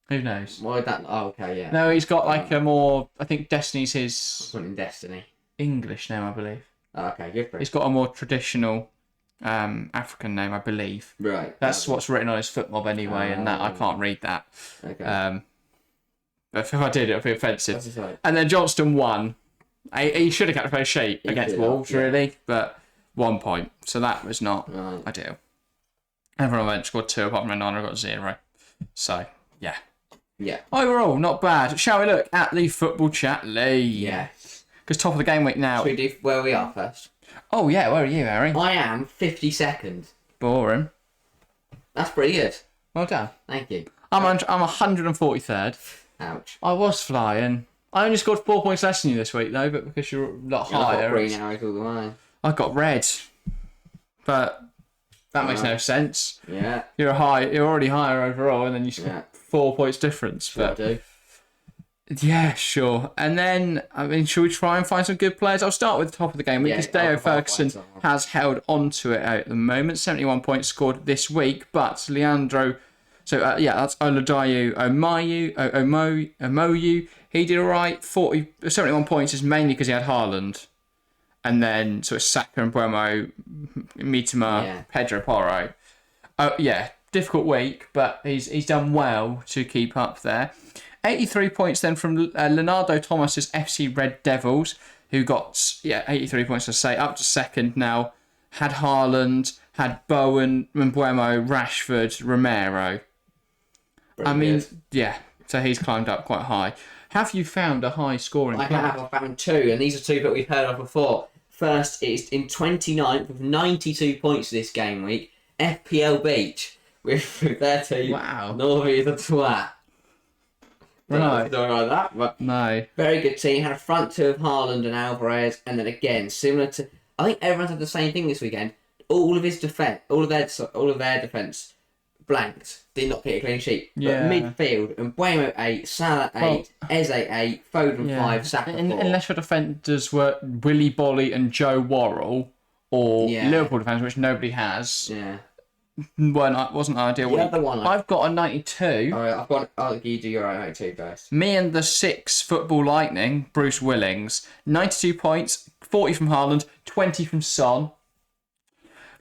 Who knows? Why that? Oh, okay, yeah. No, he's got like a more. I think Destiny's his in Destiny. English name, I believe. Oh, okay, good for it. He's got a more traditional African name, I believe. Right. That's what's written on his foot mob anyway, and that I can't read that. Okay. But if I did, it would be offensive. Right. And then Johnston won. He should have kept a fair sheet against Wolves, really, but 1 point. So that was not ideal. Everyone on the bench scored 2, apart from Renana got 0. So, yeah. Overall, not bad. Shall we look at the Football Chat League? Yes. Because top of the game week now. Should we do where we are first? Oh, yeah. Where are you, Harry? I am 52nd. Boring. That's pretty good. Well done. Thank you. I'm 143rd. Ouch. I was flying. I only scored 4 points less than you this week, though, but because you're a lot higher. I've got green arrows all the way. I got red. But that makes no sense. Yeah. You're already higher overall, and then you score 4 points difference. But yeah, sure. And then, should we try and find some good players? I'll start with the top of the game because Deo Ferguson has held on to it at the moment. 71 points scored this week, but Leandro. So that's Oladayu Omoyu. He did all right. 71 points is mainly because he had Haaland. And then sort of Saka and Buemo, Mitoma, Pedro Porro. Difficult week, but he's done well to keep up there. 83 points then from Leonardo Thomas's FC Red Devils, who got 83 points to say up to second now. Had Haaland, had Bowen, Mbuemo, Rashford, Romero. So he's climbed up quite high. Have you found a high scoring player? I have. I found 2, and these are 2 that we've heard of before. First is in 29th with 92 points this game week, FPL Beach. with their team. Wow. Norby the twat. Right. Don't like that, but No. very good team. Had a front two of Haaland and Alvarez, and then again similar to. I think everyone's had the same thing this weekend. All of his defense, all of their defense, blanked. Did not get a clean sheet. Yeah. But midfield, and Mbeumo 8, Salah 8, Eze 8, Foden 5, Saka 4. Unless your defenders were Willy Bolly and Joe Worrell, or Liverpool defenders, which nobody has. Yeah. Wasn't ideal. The other one, I've got a 92. All right, I've got. Oh, you do your own 92 first. Me and the 6 Football Lightning, Bruce Willings, 92 points, 40 from Haaland, 20 from Son.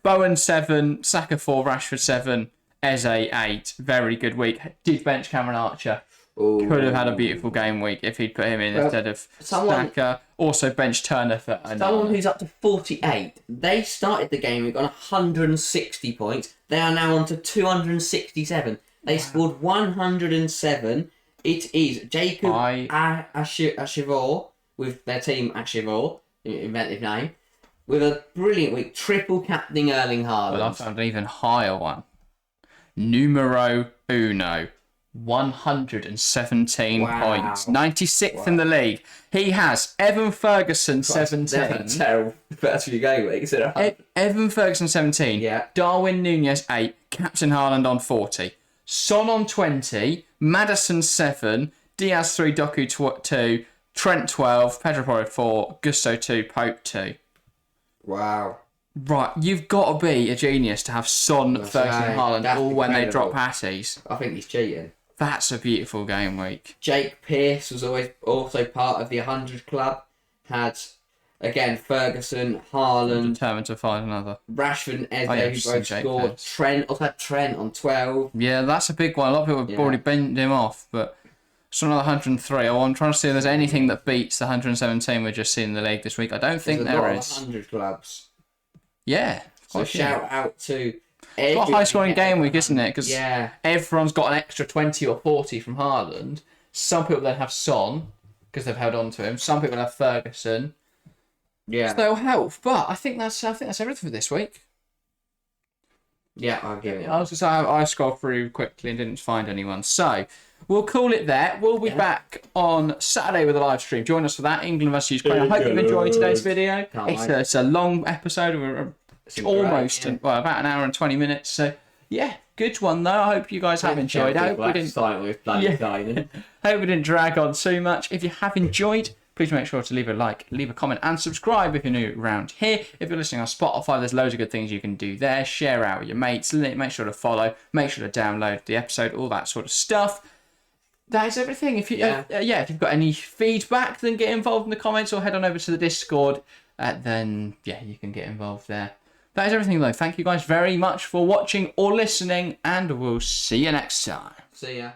Bowen 7, Saka 4, Rashford 7, Eze 8. Very good week. Did bench Cameron Archer. Ooh. Could have had a beautiful game week if he'd put him in instead of Saka. Also bench Turner for someone who's up to 48. They started the game week on 160 points. They are now on to 267. They scored 107. It is Jacob Ashivor with their team Ashivor, inventive name, with a brilliant week. Triple captaining Erling Haaland. Well, I found an even higher one. Numero uno. 117 points. 96th in the league. He has Evan Ferguson 17. Terrible first few game weeks. Evan Ferguson 17. Yeah. Darwin Nunez 8. Captain Haaland on 40. Son on 20. Maddison 7. Diaz 3. Doku 2. Trent 12. Pedro Porro 4. Gusto 2. Pope 2. Wow. Right, you've got to be a genius to have Son, Ferguson and Haaland all when they drop passes. I think he's cheating. That's a beautiful game week. Jake Pearce was also part of the 100 club. Had, again, Ferguson, Haaland. Determined to find another. Rashford and Eze, who both scored. Trent, also had Trent on 12. Yeah, that's a big one. A lot of people have already bent him off, but it's another 103. I'm trying to see if there's anything that beats the 117 we're just seeing in the league this week. I don't think there is. There's a lot of 100 clubs. Yeah. So shout out to... It's got a high-scoring game week, isn't it? Because everyone's got an extra 20 or 40 from Haaland. Some people then have Son, because they've held on to him. Some people have Ferguson. Yeah. So they'll help. But I think that's everything for this week. Yeah, I'll give it. I scrolled through quickly and didn't find anyone. So we'll call it there. We'll be back on Saturday with a live stream. Join us for that. England vs Ukraine. I hope you've enjoyed today's video. It's a long episode. Almost about an hour and 20 minutes. So yeah, good one though. I hope you guys have enjoyed. I hope we didn't drag on too much. If you have enjoyed, please make sure to leave a like, leave a comment, and subscribe if you're new around here. If you're listening on Spotify, there's loads of good things you can do there. Share out with your mates. Make sure to follow. Make sure to download the episode. All that sort of stuff. That is everything. If if you've got any feedback, then get involved in the comments or head on over to the Discord. Then you can get involved there. That is everything though. Thank you guys very much for watching or listening, and we'll see you next time. See ya.